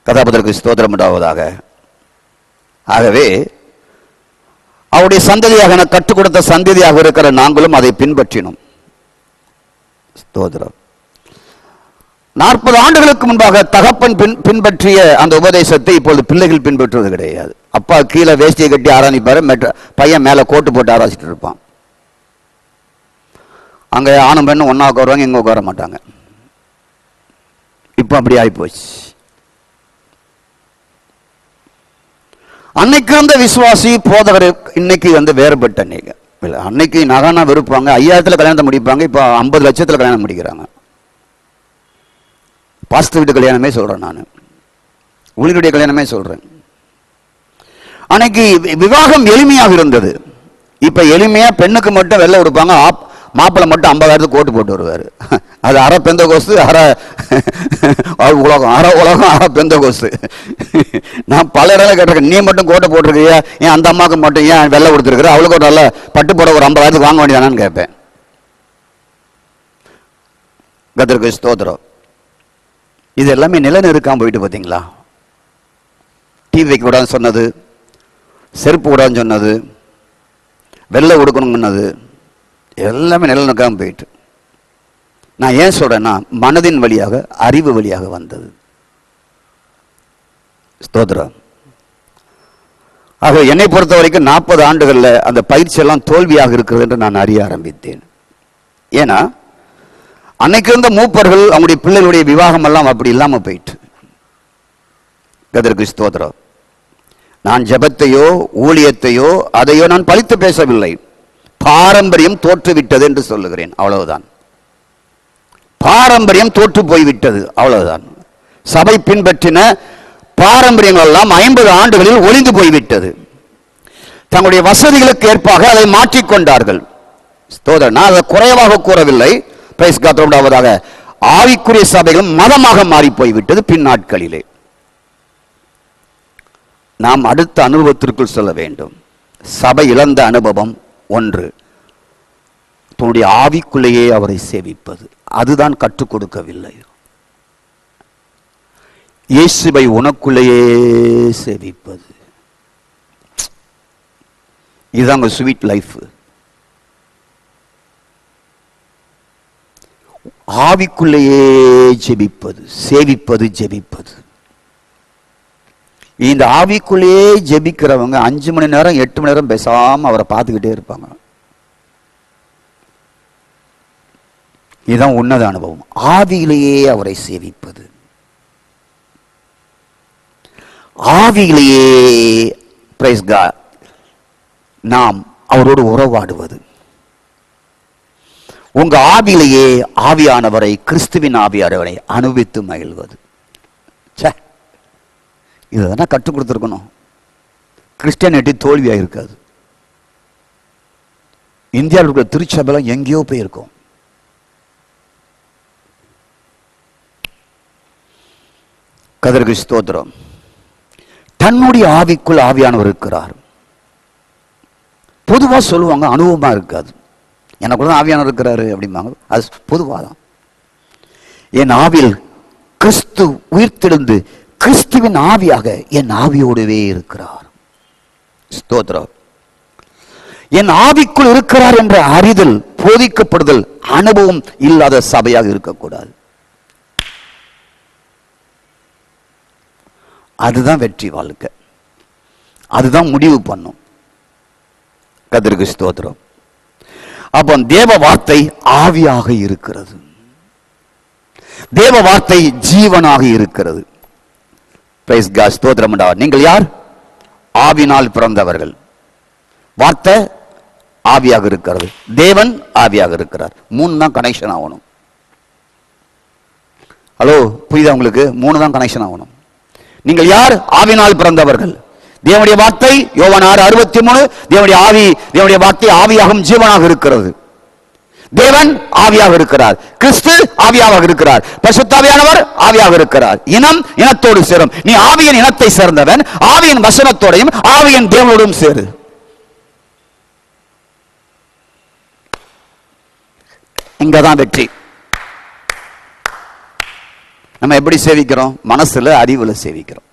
கதாபத்திற்கு ஸ்தோத்திரம் உண்டாவதாக. ஆகவே அவருடைய சந்ததியாக கற்றுக் கொடுத்த சந்ததியாக இருக்கிற நாங்களும் அதை பின்பற்றினோம். ஸ்தோத்திரம். 40 ஆண்டுகளுக்கு முன்பாக தகப்பன் பின்பற்றிய அந்த உபதேசத்தை இப்பொழுது பிள்ளைகள் பின்பற்றுவது கிடையாது. அப்பா கீழே வேஷ்டியை கட்டி ஆராதிப்பாரு, பையன் மேல கோட்டு போட்டு ஆராய்ச்சிட்டு இருப்பான். அங்க ஆணும் பெண்ணும் ஒன்னா உட்காருவாங்க, இங்க உட்கார மாட்டாங்க. இப்ப அப்படி ஆயிப்போச்சு. அன்னைக்கு இருந்த விசுவாசி போதகர் இன்னைக்கு வேறுபட்ட. அன்னைக்கு நகனா விருப்பாங்க, 5000 கல்யாணத்தை முடிப்பாங்க, இப்ப 50 லட்சத்துல கல்யாணம் முடிக்கிறாங்க. பாஸ்டர் வீட்டு கல்யாணமே சொல்றேன், நான் ஊழியருடைய கல்யாணமே சொல்றேன். அன்னைக்கு விவாகம் எளிமையாக இருந்தது. இப்ப எளிமையா பெண்ணுக்கு மட்டும் வெள்ளை கொடுப்பாங்க, மாப்பிள்ளை மட்டும் 50,000 கோட்டு போட்டு வருவாரு. அது அரை பெந்த கோஸ்து, அரை உலகம், அரை உலகம், அரை பெந்த கோஸ்து. நான் பல இடத்துல கேட்டிருக்கேன், நீ மட்டும் கோட்டை போட்டிருக்கியா, ஏன் அந்த அம்மாவுக்கு மட்டும் ஏன் வெள்ளை கொடுத்துருக்குற, அவளுக்கு ஒரு நல்ல பட்டு போட ஒரு 50,000 வாங்க வேண்டியதானு கேட்பேன். கர்த்தருக்கு ஸ்தோத்திரம். இது எல்லாமே நிலைநிறுக்காம போயிட்டு பார்த்தீங்களா? டிவி வைக்க கூடாதுன்னு சொன்னது, செருப்பு கூடாதுன்னு சொன்னது, வெள்ளை கொடுக்கணும்னது எல்லாமே நிலநிற்காம போயிட்டு. நான் ஏன் சொல்றேன்னா, மனதின் வழியாக, அறிவு வழியாக வந்தது. ஸ்தோத்திரம். ஆக என்னை பொறுத்த வரைக்கும் 40 ஆண்டுகள்ல அந்த பயிற்சி எல்லாம் தோல்வியாக இருக்கிறது என்று நான் அறிய ஆரம்பித்தேன். ஏன்னா அன்னைக்கு இருந்த மூப்பர்கள் அவங்களுடைய பிள்ளைகளுடைய விவாகம் எல்லாம் அப்படி இல்லாம போயிட்டு. கர்த்தருக்கு ஸ்தோத்திரம். நான் ஜெபத்தையோ ஊழியத்தையோ அதையோ நான் பழித்து பேசவில்லை. பாரம்பரியம் தோற்றுவிட்டது என்று சொல்லுகிறேன், அவ்வளவுதான். பாரம்பரியம் தோற்று போய்விட்டது, அவ்வளவுதான். சபை பின்பற்றின பாரம்பரியங்கள் எல்லாம் 50 ஆண்டுகளில் ஒளிந்து போய்விட்டது. தங்களுடைய வசதிகளுக்கு ஏற்பாக அதை மாற்றிக்கொண்டார்கள். ஸ்தோத்திரம். நான் அதை குறைவாக கூறவில்லை. பிரைஸ் காட் உண்டாவதாக. ஆவிக்குரிய சபைகள் மதமாக மாறி போய்விட்டது பின்னாட்களிலே. நாம் அடுத்த அனுபவத்திற்குள் சொல்ல வேண்டும். சபை இழந்த அனுபவம் ஒன்று, தன்னுடைய ஆவிக்குள்ளேயே அவரை சேவிப்பது. அதுதான் கற்றுக் கொடுக்கவில்லை. இயேசுவை உனக்குள்ளேயே சேவிப்பது, இதுதான் ஸ்வீட் லைஃப். ஆவிக்குள்ளேயே ஜெபிப்பது, சேவிப்பது, ஜெபிப்பது. இந்த ஆவிக்குள்ளேயே ஜெபிக்கிறவங்க 5 மணி நேரம் 8 மணி நேரம் பேசாம அவரை பார்த்துக்கிட்டே இருப்பாங்க. இதுதான் உன்னத அனுபவம். ஆவியிலேயே அவரை சேவிப்பது, ஆவியிலேயே பிரைஸ் காட் நாம் அவரோடு உறவாடுவது. உங்க ஆவியிலேயே ஆவியானவரை, கிறிஸ்துவின் ஆவியானவரை அனுபவித்து மகிழ்வது. இதுதான் கற்றுக் கொடுத்துருக்கணும். கிறிஸ்டியானிட்டி தோல்வியாக இருக்காது. இந்தியாவில் இருக்கிற திருச்சபைலாம் எங்கேயோ போயிருக்கும். கர்த்தருக்கு ஸ்தோத்திரம். தன்னுடைய ஆவிக்குள் ஆவியானவர் இருக்கிறார். பொதுவாக சொல்லுவாங்க, அனுபவமா இருக்காது. எனக்குள்ள ஆவியானவர் இருக்கிறாரு அப்படிம்பாங்க, அது பொதுவாதான். என் ஆவியில் கிறிஸ்து உயிர்த்தெழுந்து கிறிஸ்துவின் ஆவியாக என் ஆவியோடவே இருக்கிறார். ஸ்தோத்திரம். என் ஆவிக்குள் இருக்கிறார் என்ற அறிதல், போதிக்கப்படுதல், அனுபவம் இல்லாத சபையாக இருக்கக்கூடாது. அதுதான் வெற்றி வாழ்க்கை, அதுதான் முடிவு பண்ணும். கர்த்தருக்கு ஸ்தோத்திரம். அப்போ தேவ வார்த்தை ஆவியாக இருக்கிறது, தேவ வார்த்தை ஜீவனாக இருக்கிறது. பிரைஸ் காட், ஸ்தோத்திரம் உண்டாவதாக. நீங்கள் யார்? ஆவினால் பிறந்தவர்கள். வார்த்தை ஆவியாக இருக்கிறது, தேவன் ஆவியாக இருக்கிறார். 3 தான் கனெக்ஷன் ஆகணும். ஹலோ, புரியுதா உங்களுக்கு? 3 தான் கனெக்ஷன் ஆகணும். நீங்கள் யார்? ஆவினால் பிறந்தவர்கள். தேவனுடைய வார்த்தை யோவான் 6:63, தேவனுடைய ஆவி, தேவனுடைய வார்த்தை ஆவியாகவும் ஜீவனாக இருக்கிறது. தேவன் ஆவியாக இருக்கிறார், கிறிஸ்து ஆவியாக இருக்கிறார், பரிசுத்த ஆவியானவர் ஆவியாக இருக்கிறார். இனம் இனத்தோடு சேரும். நீ ஆவியின் இனத்தை சேர்ந்தவன், ஆவியின் வசனத்தோடையும் ஆவியின் தேவனோடும் சேரு. இங்கதான் வெற்றி. நம்ம எப்படி சேவிக்கிறோம்? மனசுல, அறிவுல சேவிக்கிறோம்.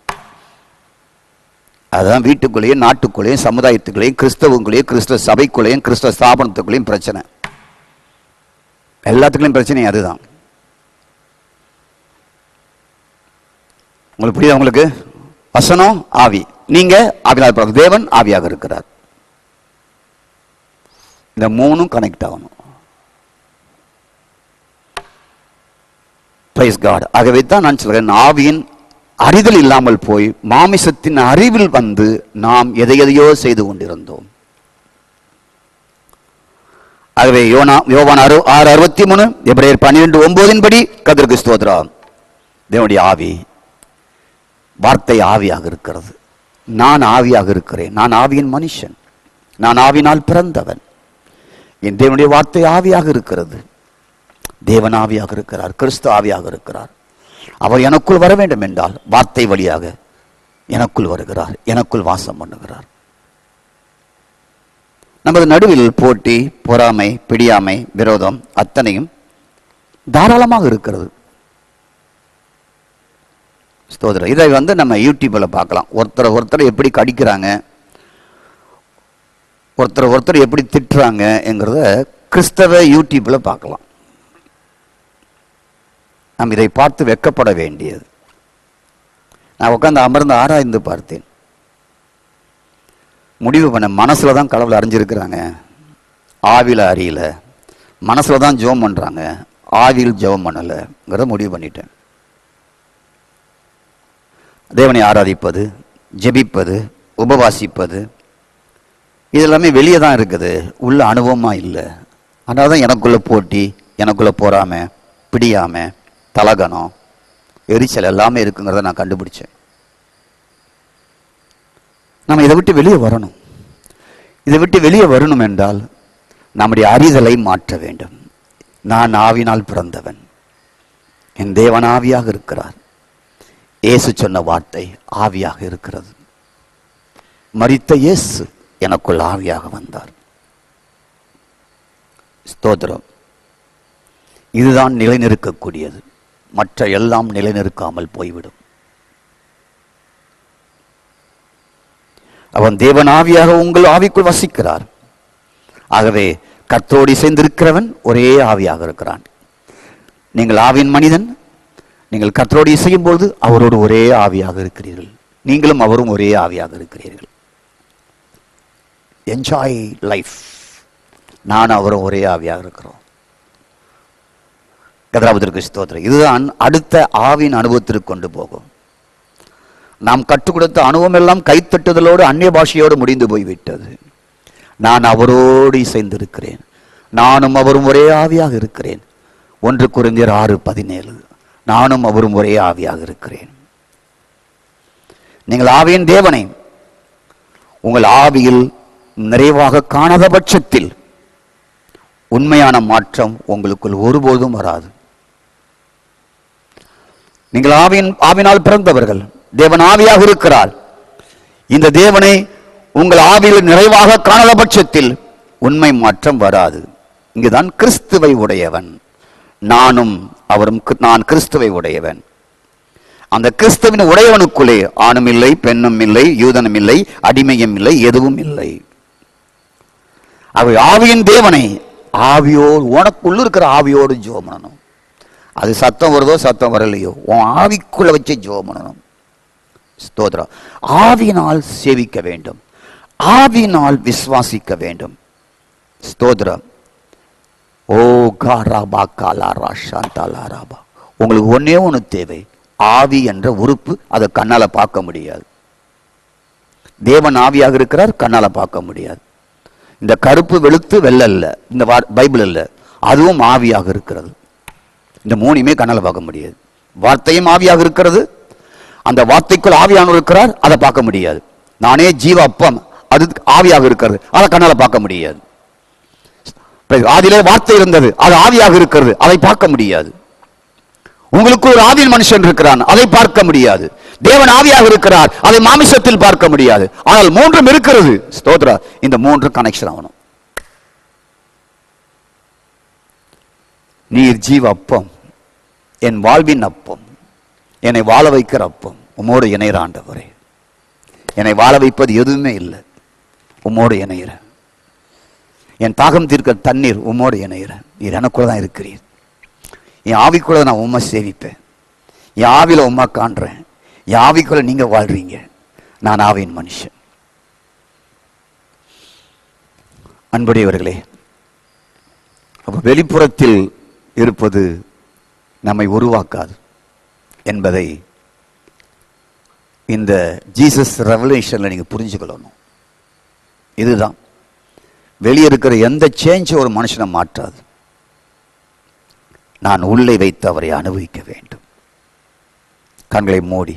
அதுதான் வீட்டுக்குள்ளேயும் நாட்டுக்குள்ளேயும் சமுதாயத்துக்குள்ளேயும் கிறிஸ்தவங்களையும் கிறிஸ்தவ சபைக்குள்ளேயும் கிறிஸ்தவ ஸ்தாபனத்துக்குள்ளேயும் பிரச்சனை. எல்லாத்துக்குள்ளேயும் பிரச்சனை அதுதான். உங்களுக்கு புரியுதா? உங்களுக்கு வசனம் ஆவி, நீங்க ஆவியாக, தேவன் ஆவியாக இருக்கிறார். இந்த 3 கனெக்ட் ஆகணும். Praise God. ஆகவே தான் நான் சொல்கிறேன், ஆவியின் அறிதல் இல்லாமல் போய் மாமிசத்தின் அறிவில் வந்து நாம் எதையோ செய்து கொண்டிருந்தோம். ஆகவே யோவான் 6:63, எபிரேயர் 12:9 படி கர்த்தருக்கு ஸ்தோத்திரம். தேவனுடைய ஆவி, வார்த்தை ஆவியாக இருக்கிறது. நான் ஆவியாக இருக்கிறேன். நான் ஆவியின் மனுஷன். நான் ஆவினால் பிறந்தவன். என் தேவனுடைய வார்த்தை ஆவியாக இருக்கிறது. தேவன் ஆவியாக இருக்கிறார். கிறிஸ்து ஆவியாக இருக்கிறார். அவர் எனக்குள் வர வேண்டும் என்றால் வார்த்தை வழியாக எனக்குள் வருகிறார், எனக்குள் வாசம் பண்ணுகிறார். நமது நடுவில் போட்டி, பொறாமை, பிடியாமை, விரோதம் அத்தனையும் தாராளமாக இருக்கிறது. ஸ்தோத்திரம். இதை நம்ம யூடியூப்ல பார்க்கலாம். ஒருத்தர் எப்படி கடிக்கிறாங்க, ஒருத்தர் எப்படி திட்டுறாங்க என்கிறத கிறிஸ்தவ யூடியூப்ல பார்க்கலாம். நாம் இதை பார்த்து வெட்கப்பட வேண்டியது. நான் உட்காந்து அமர்ந்து ஆராய்ந்து பார்த்தேன். முடிவு பண்ண மனசுல தான் கடவுளை அறிஞ்சிருக்கிறாங்க, ஆவில அறியல. மனசுல தான் ஜெபம் பண்றாங்க, ஆவியில் ஜெபம் பண்ணலங்கிறத முடிவு பண்ணிட்டேன். தேவனை ஆராதிப்பது, ஜெபிப்பது, உபவாசிப்பது இதெல்லாமே வெளியே தான் இருக்குது, உள்ள அனுபவமா இல்லை. அதனால தான் எனக்குள்ள போட்டி, எனக்குள்ள போறாம, பிடியாம, தலகனம், எரிச்சல் எல்லாமே இருக்குங்கிறத நான் கண்டுபிடிச்சேன். நம்ம இதை விட்டு வெளியே வரணும். இதை விட்டு வெளியே வரணும் என்றால் நம்முடைய அறிதலை மாற்ற வேண்டும். நான் ஆவினால் பிறந்தவன், என் தேவன் ஆவியாக இருக்கிறார். இயேசு சொன்ன வார்த்தை ஆவியாக இருக்கிறது. மரித்த இயேசு எனக்குள் ஆவியாக வந்தார். ஸ்தோத்திரம். இதுதான் நிலைநிற்கக்கூடியது. மற்ற எல்லாம் நிலைநிற்காமல் போய்விடும். அவன் தேவன் ஆவியாக உங்கள் ஆவிக்குள் வசிக்கிறார். ஆகவே கர்த்தரோடு இசைந்திருக்கிறவன் ஒரே ஆவியாக இருக்கிறான். நீங்கள் ஆவியின் மனிதன். நீங்கள் கர்த்தரோடு இசையும் பொழுது அவரோடு ஒரே ஆவியாக இருக்கிறீர்கள். நீங்களும் அவரும் ஒரே ஆவியாக இருக்கிறீர்கள். Enjoy life. நான் அவரும் ஒரே ஆவியாக இருக்கிறோம். கர்த்தருக்கு ஸ்தோத்திரம். இதுதான் அடுத்த ஆவியின் அனுபவத்திற்கு கொண்டு போகும். நாம் கற்றுக் கொடுத்த அனுபவம் எல்லாம் கைத்தட்டுதலோடு அந்நிய பாஷையோடு முடிந்து போய்விட்டது. நான் அவரோடு இசைந்திருக்கிறேன். நானும் அவரும் ஒரே ஆவியாக இருக்கிறேன். 1 கொரிந்தியர் 6:17. நானும் அவரும் ஒரே ஆவியாக இருக்கிறேன். நீங்கள் ஆவியின் தேவனை உங்கள் ஆவியில் நிறைவாக காணாத பட்சத்தில் உண்மையான மாற்றம் உங்களுக்குள் ஒருபோதும் வராது. நீங்கள் ஆவியினால் பிறந்தவர்கள். தேவன் ஆவியாக இருக்கிறார். இந்த தேவனை உங்கள் ஆவியில் நிறைவாக காணாத பட்சத்தில் உண்மை மாற்றம் வராது. இங்குதான் கிறிஸ்துவை உடையவன். நானும் அவரும் நான் கிறிஸ்துவை உடையவன். அந்த கிறிஸ்துவின் உடையவனுக்குள்ளே ஆணும் இல்லை, பெண்ணும் இல்லை, யூதனும் இல்லை, அடிமையும் இல்லை, எதுவும் இல்லை. அவை ஆவியின் தேவனை ஆவியோடு உனக்குள்ள இருக்கிற ஆவியோடு ஜெபம் பண்ணணும். அது சத்தம் வருதோ சத்தம் வரலையோ உன் ஆவிக்குள்ள வச்சு ஜெபம் பண்ணணும். ஸ்தோத்திரம். ஆவியினால் சேவிக்க வேண்டும், ஆவியினால் விசுவாசிக்க வேண்டும். ஸ்தோத்திரம். ஓ காராபா காலாரா சாந்தாலாராபா. உங்களுக்கு ஒன்னே ஒன்று தேவை, ஆவி என்ற உறுப்பு. அதை கண்ணால பார்க்க முடியாது. தேவன் ஆவியாக இருக்கிறார், கண்ணால பார்க்க முடியாது. இந்த கருப்பு வெளுத்து வெள்ளை இல்ல, இந்த பைபிள் இல்ல, அதுவும் ஆவியாக இருக்கிறது. இந்த மூணுமே கண்ணால பார்க்க முடியாது. வார்த்தையும் ஆவியாக இருக்கிறது, அந்த வார்த்தைக்குள் ஆவியானவர் இருக்கிறார், அதை பார்க்க முடியாது. நானே ஜீவ அப்பம், அது ஆவியாக இருக்கிறது, அதை கண்ணால பார்க்க முடியாது. ஆதியிலே வார்த்தை இருந்தது, அது ஆவியாக இருக்கிறது, அதை பார்க்க முடியாது. உங்களுக்கு ஒரு ஆவியின் மனுஷன் இருக்கிறான், அதை பார்க்க முடியாது. தேவன் ஆவியாக இருக்கிறார், அதை மாமிசத்தில் பார்க்க முடியாது. ஆனால் மூன்றும் இருக்கிறது. ஸ்தோத்ரா. இந்த மூன்று கனெக்ஷன் ஆகணும். நீர் ஜீவ அப்பம், என் வாழ்வின் அப்பம், என்னை வாழ வைக்கிற அப்பம், உம்மோடு இணைகிற ஆண்டவரே. என்னை வாழ வைப்பது எதுவுமே இல்லை, உம்மோடு இணைகிற. என் தாகம் தீர்க்க தண்ணீர் உம்மோடு இணைகிற. நீர் எனக்குள்ள தான் இருக்கிறீர். என் ஆவிக்குள்ள நான் உம்மை சேவிப்பேன். என் ஆவில உம்மா காண்றேன். என் ஆவிக்குள்ள நீங்க வாழ்றீங்க. நான் ஆவியின் மனுஷன். அன்புடையவர்களே, அப்ப வெளிப்புறத்தில் இருப்பது நம்மை உருவாக்காது என்பதை இந்த ஜீசஸ் ரெவலேஷன்ல நீங்க புரிஞ்சுக்கணும். இதுதான் வெளியே இருக்கிற எந்த சேஞ்சும் ஒரு மனுஷனை மாற்றாது. நான் உள்ளே வைத்து அவரை அனுபவிக்க வேண்டும். கண்களை மூடி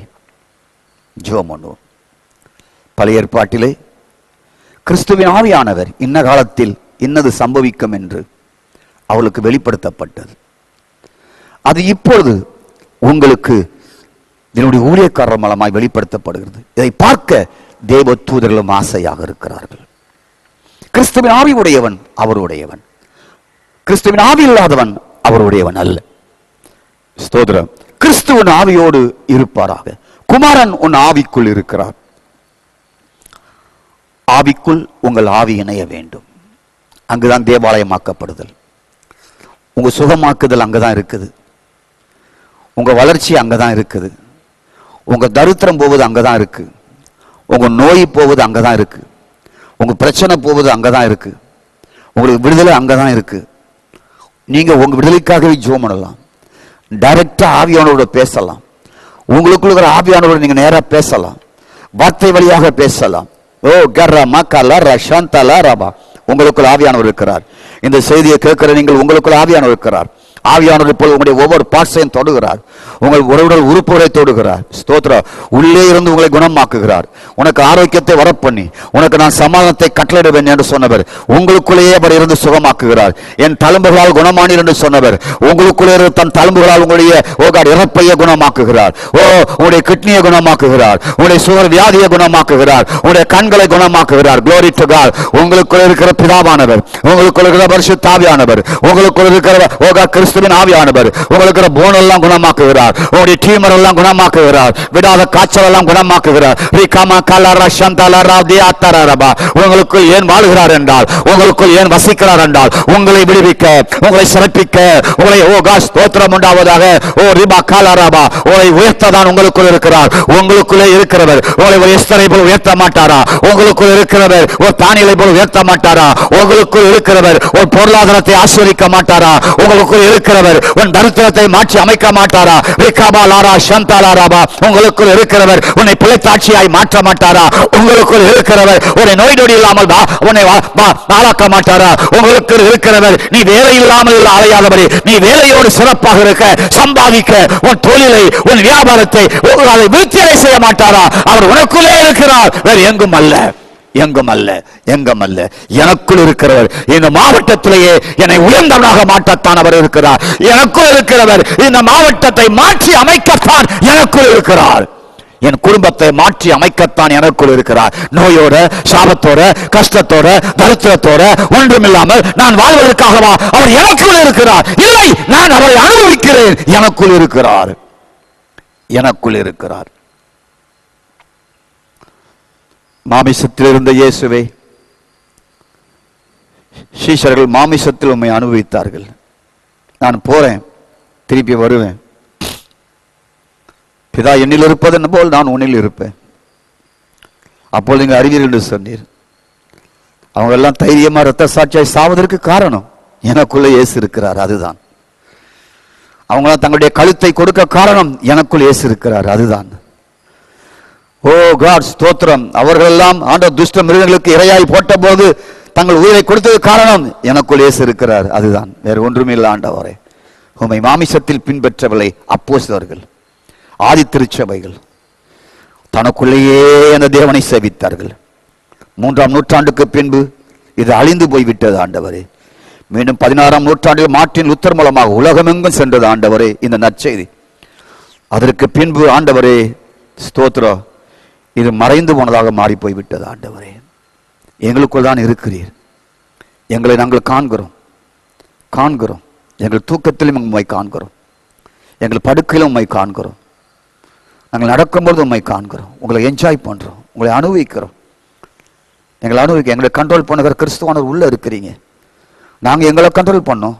ஜெபம் பண்ணுவோம். பழைய ஏற்பாட்டிலே கிறிஸ்துவின் ஆவியானவர் இன்ன காலத்தில் இன்னது சம்பவிக்கும் என்று அவளுக்கு வெளிப்படுத்தப்பட்டது. அது இப்பொழுது உங்களுக்கு என்னுடைய ஊழியக்காரர் மூலமாய் வெளிப்படுத்தப்படுகிறது. இதை பார்க்க தேவ தூதர்களும் ஆசையாக இருக்கிறார்கள். கிறிஸ்துவின் ஆவி உடையவன் அவருடையவன், கிறிஸ்துவின் ஆவி இல்லாதவன் அவருடையவன் அல்ல. ஸ்தோத்திரம். கிறிஸ்துவின் ஆவியோடு இருப்பாராக. குமாரன் உன் ஆவிக்குள் இருக்கிறார். ஆவிக்குள் உங்கள் ஆவி இணைய வேண்டும். அங்குதான் தேவாலயமாக்கப்படுதல். உங்க சுகமாக்குதல் அங்கதான் இருக்குது. உங்க வளர்ச்சி அங்கதான் இருக்குது. உங்க தரித்திரம் போவது அங்கதான் இருக்கு. உங்க நோய் போவது அங்கதான் இருக்கு. உங்க பிரச்சனை போவது அங்கதான் இருக்கு. உங்களுக்கு விடுதலை அங்கதான் இருக்கு. நீங்க உங்க விடுதலைக்காகவே ஜெபம் பண்ணலாம். டைரக்டா ஆவியானவரோட பேசலாம். உங்களுக்குள்ள இருக்கிற ஆவியானவரோட நீங்க நேரா பேசலாம். வார்த்தை வழியாக பேசலாம். ஓ கர்ரா மக்கா ரஷாந்தா ரபா, உங்களுக்குள் ஆவியானவர் இருக்கிறார். இந்த செய்தியை கேட்கிற நீங்கள் உங்களுக்குள் ஆவியானவர் இருக்கிறார். ஆவியானவர் போல் உங்களுடைய ஒவ்வொரு பார்ட்ஸையும் தொடுகிறார். உங்கள் உடல் உறுப்புகளை தொடுகிறார். ஸ்தோத்திரம். உள்ளே இருந்து உங்களை குணமாக்குகிறார். உனக்கு ஆரோக்கியத்தை வரப்பண்ணி உனக்கு நான் சமாதானத்தை கட்டளையிடுவேன் என்று சொன்னவர் உங்களுக்குள்ளேயே அவர் இருந்து சுகமாக்குகிறார். என் தழும்புகளால் குணமானீர் என்று சொன்னவர் உங்களுக்குள்ளே இருந்து தன் தழும்புகளால் உங்களுடைய இறப்பையை குணமாக்குகிறார். உங்களுடைய கிட்னியை குணமாக்குகிறார். உங்களுடைய சுகர் வியாதியை குணமாக்குகிறார். உங்களுடைய கண்களை குணமாக்குகிறார். Glory to God. உங்களுக்குள்ள இருக்கிற பிதாவானவர், உங்களுக்குள்ள இருக்கிற பரிசுத்த ஆவியானவர், உங்களுக்குள்ள இருக்கிற கிறிஸ்துவின் ஆவியானவர் உங்களுக்கு போன் எல்லாம் குணமாக்குகிறார். உங்களுடைய டியூமர் எல்லாம் குணமாக்குகிறார். விடாத காய்ச்சல் எல்லாம் குணமாக்குகிறார். உங்களுக்குள் ஏன் வாழ்கிறார் என்றால், உங்களுக்குள் ஏன் வசிக்கிறார் என்றால், உங்களை விடுவிக்க, உங்களை சிறப்பிக்க, உங்களை ஸ்தோத்திரம் உண்டாவதாக உங்களை உயர்த்ததான் உங்களுக்குள் இருக்கிறார். உங்களுக்குள்ளே இருக்கிறவர் உங்களை ஒரு எஸ்தரை போல் உயர்த்த மாட்டாரா? உங்களுக்குள் இருக்கிறவர் ஒரு தானியலை போல் உயர்த்த மாட்டாரா? உங்களுக்குள் இருக்கிறவர் ஒரு பொருளாதாரத்தை ஆஸ்வதிக்க மாட்டாரா? உங்களுக்குள் இருக்கிறவர் உன் தரித்திரத்தை மாற்றி அமைக்க மாட்டாரா? உங்களுக்குள் இருக்கிறவர் உன்னை பிழைத்தாட்சியாய் மாற்ற மாட்டாரா? உங்களுக்குள் இருக்கிறவர் உன்னை நோய் நொடி இல்லாமல் உன்னை ஆளாக்க மாட்டாரா? உங்களுக்குள் இருக்கிறவர் நீ வேலை இல்லாமல் அலையாதபடி நீ வேலையோடு சிறப்பாக இருக்க, சம்பாதிக்க, உன் தொழிலை, உன் வியாபாரத்தை அதை விருத்தியை செய்ய மாட்டாரா? அவர் உனக்குள்ளே இருக்கிறார், வேறு எங்கும் அல்ல. எங்கும் அல்ல, எங்கும் அல்ல. எனக்குள் இருக்கிறவர் இந்த மாவட்டத்திலேயே என்னை உயர்ந்தவனாக மாற்றத்தான் அவர் இருக்கிறார். எனக்குள் இருக்கிறவர் இந்த மாவட்டத்தை மாற்றி அமைக்கத்தான் எனக்குள் இருக்கிறார். என் குடும்பத்தை மாற்றி அமைக்கத்தான் எனக்குள் இருக்கிறார். நோயோட, சாபத்தோட, கஷ்டத்தோட, தரித்திரத்தோட ஒன்றுமில்லாமல் நான் வாழ்வதற்காகவா அவர் எனக்குள் இருக்கிறார்? இல்லை, நான் அவரை அனுபவிக்கிறேன். எனக்குள் இருக்கிறார், எனக்குள் இருக்கிறார். மாமிசத்தில் இருந்த இயேசுவை சீஷர்கள் மாமிசத்தில் உம்மை அனுபவித்தார்கள். நான் போறேன், திருப்பி வருவேன். பிதா என்னில் இருப்பதன் போல் நான் உன்னில் இருப்பேன். அப்போது நீங்கள் அறிவீர்கள் என்று சொன்னீர். அவங்க எல்லாம் தைரியமா ரத்த சாட்சியாய் சாவதற்கு காரணம் எனக்குள்ள இயேசு இருக்கிறார். அதுதான். அவங்களாம் தங்களுடைய கழுத்தை கொடுக்க காரணம் எனக்குள் இயேசு இருக்கிறார். அதுதான். ஓ காட் ஸ்தோத்திரம். அவர்கள் எல்லாம் ஆண்டவர் துஷ்ட மிருகங்களுக்கு இரையாய் போட்ட போது தங்கள் உயிரை கொடுத்தது காரணம் எனக்குள் இயேசு இருக்கிறார். அதுதான், வேறு ஒன்றுமே இல்லை. ஆண்டவரே, உம்மை மாமிசத்தில் பின்பற்றவர்களை அப்போஸ்தலர்கள், ஆதி திருச்சபைகள் தனக்குள்ளேயே அந்த தேவனை சேவித்தார்கள். 3ஆம் நூற்றாண்டுக்கு பின்பு இது அழிந்து போய்விட்டது ஆண்டவரே. மீண்டும் 16ஆம் நூற்றாண்டில் மார்ட்டின் லூத்தர் மூலமாக உலகமெங்கும் சென்றது ஆண்டவரே இந்த நற்செய்தி. அதற்கு பின்பு ஆண்டவரே ஸ்தோத்திரம், இது மறைந்து போனதாக மாறி போய்விட்டது ஆண்டவரே. எங்களுக்குள் தான் இருக்கிறீர். எங்களை நாங்கள் காண்கிறோம், காண்கிறோம். எங்கள் தூக்கத்திலும் உண்மை காண்கிறோம், எங்கள் படுக்கையிலும் உண்மை காண்கிறோம், நாங்கள் நடக்கும்போது உண்மை காண்கிறோம். உங்களை என்ஜாய் பண்றோம், உங்களை அனுபவிக்கிறோம். எங்களை அனுபவிக்க, எங்களை கண்ட்ரோல் பண்ணுகிற கிறிஸ்துவானவர் உள்ள இருக்கிறீங்க. நாங்கள் எங்களை கண்ட்ரோல் பண்ணோம்.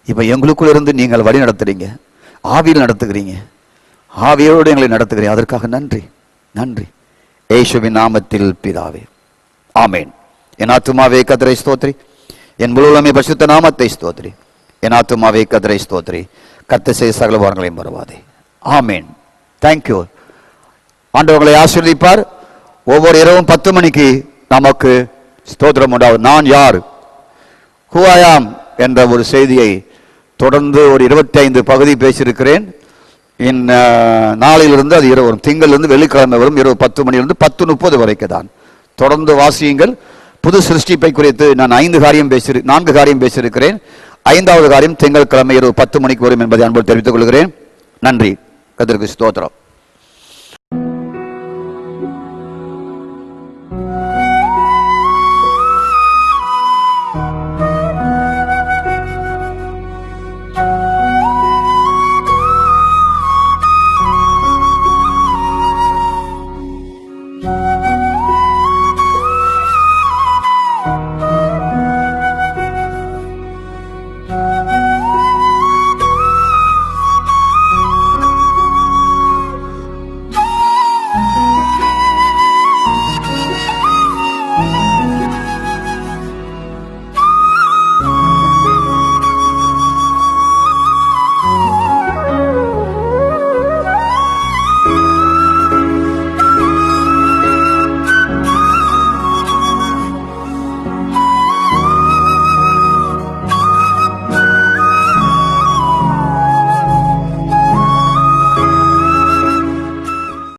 இப்போ எங்களுக்குள்ள இருந்து நீங்கள் வழி நடத்துறீங்க, ஆவியில் நடத்துகிறீங்க, ஆவியோடு எங்களை நடத்துகிறீங்க. அதற்காக நன்றி, நன்றி. இயேசுவின் நாமத்தில் பிதாவே, ஆமேன். என் ஆத்துமாவே கர்த்தரை ஸ்தோத்திரி, என் முழுவதுமே பரிசுத்த நாமத்தை ஸ்தோத்திரி. என் ஆத்துமாவே கர்த்தரை ஸ்தோத்திரி, கர்த்தர் செய்த சகல வாரங்களையும் மறவாதே. ஆமேன். தேங்க்யூ. ஆண்டவர் உங்களை ஆசீர்வதிப்பார். ஒவ்வொரு இரவும் 10 மணிக்கு நமக்கு ஸ்தோத்திரம் உண்டாகும். நான் யார், ஹூ ஐ ஆம் என்ற ஒரு செய்தியை தொடர்ந்து ஒரு 25 பகுதி பேசியிருக்கிறேன். நாளையிலிருந்து அது இரவு வரும். திங்களிலிருந்து வெள்ளிக்கிழமை வரும். இரவு 10 மணியிலிருந்து 10:30 வரைக்கும் தான். தொடர்ந்து வாசியுங்கள். புது சிருஷ்டிப்பை குறித்து நான் 4 காரியம் பேசியிருக்கிறேன். 5வது காரியம் திங்கட்கிழமை இரவு 10 மணிக்கு வரும் என்பதை அன்போடு தெரிவித்துக் கொள்கிறேன். நன்றி. கர்த்தருக்கு ஸ்தோத்திரம்.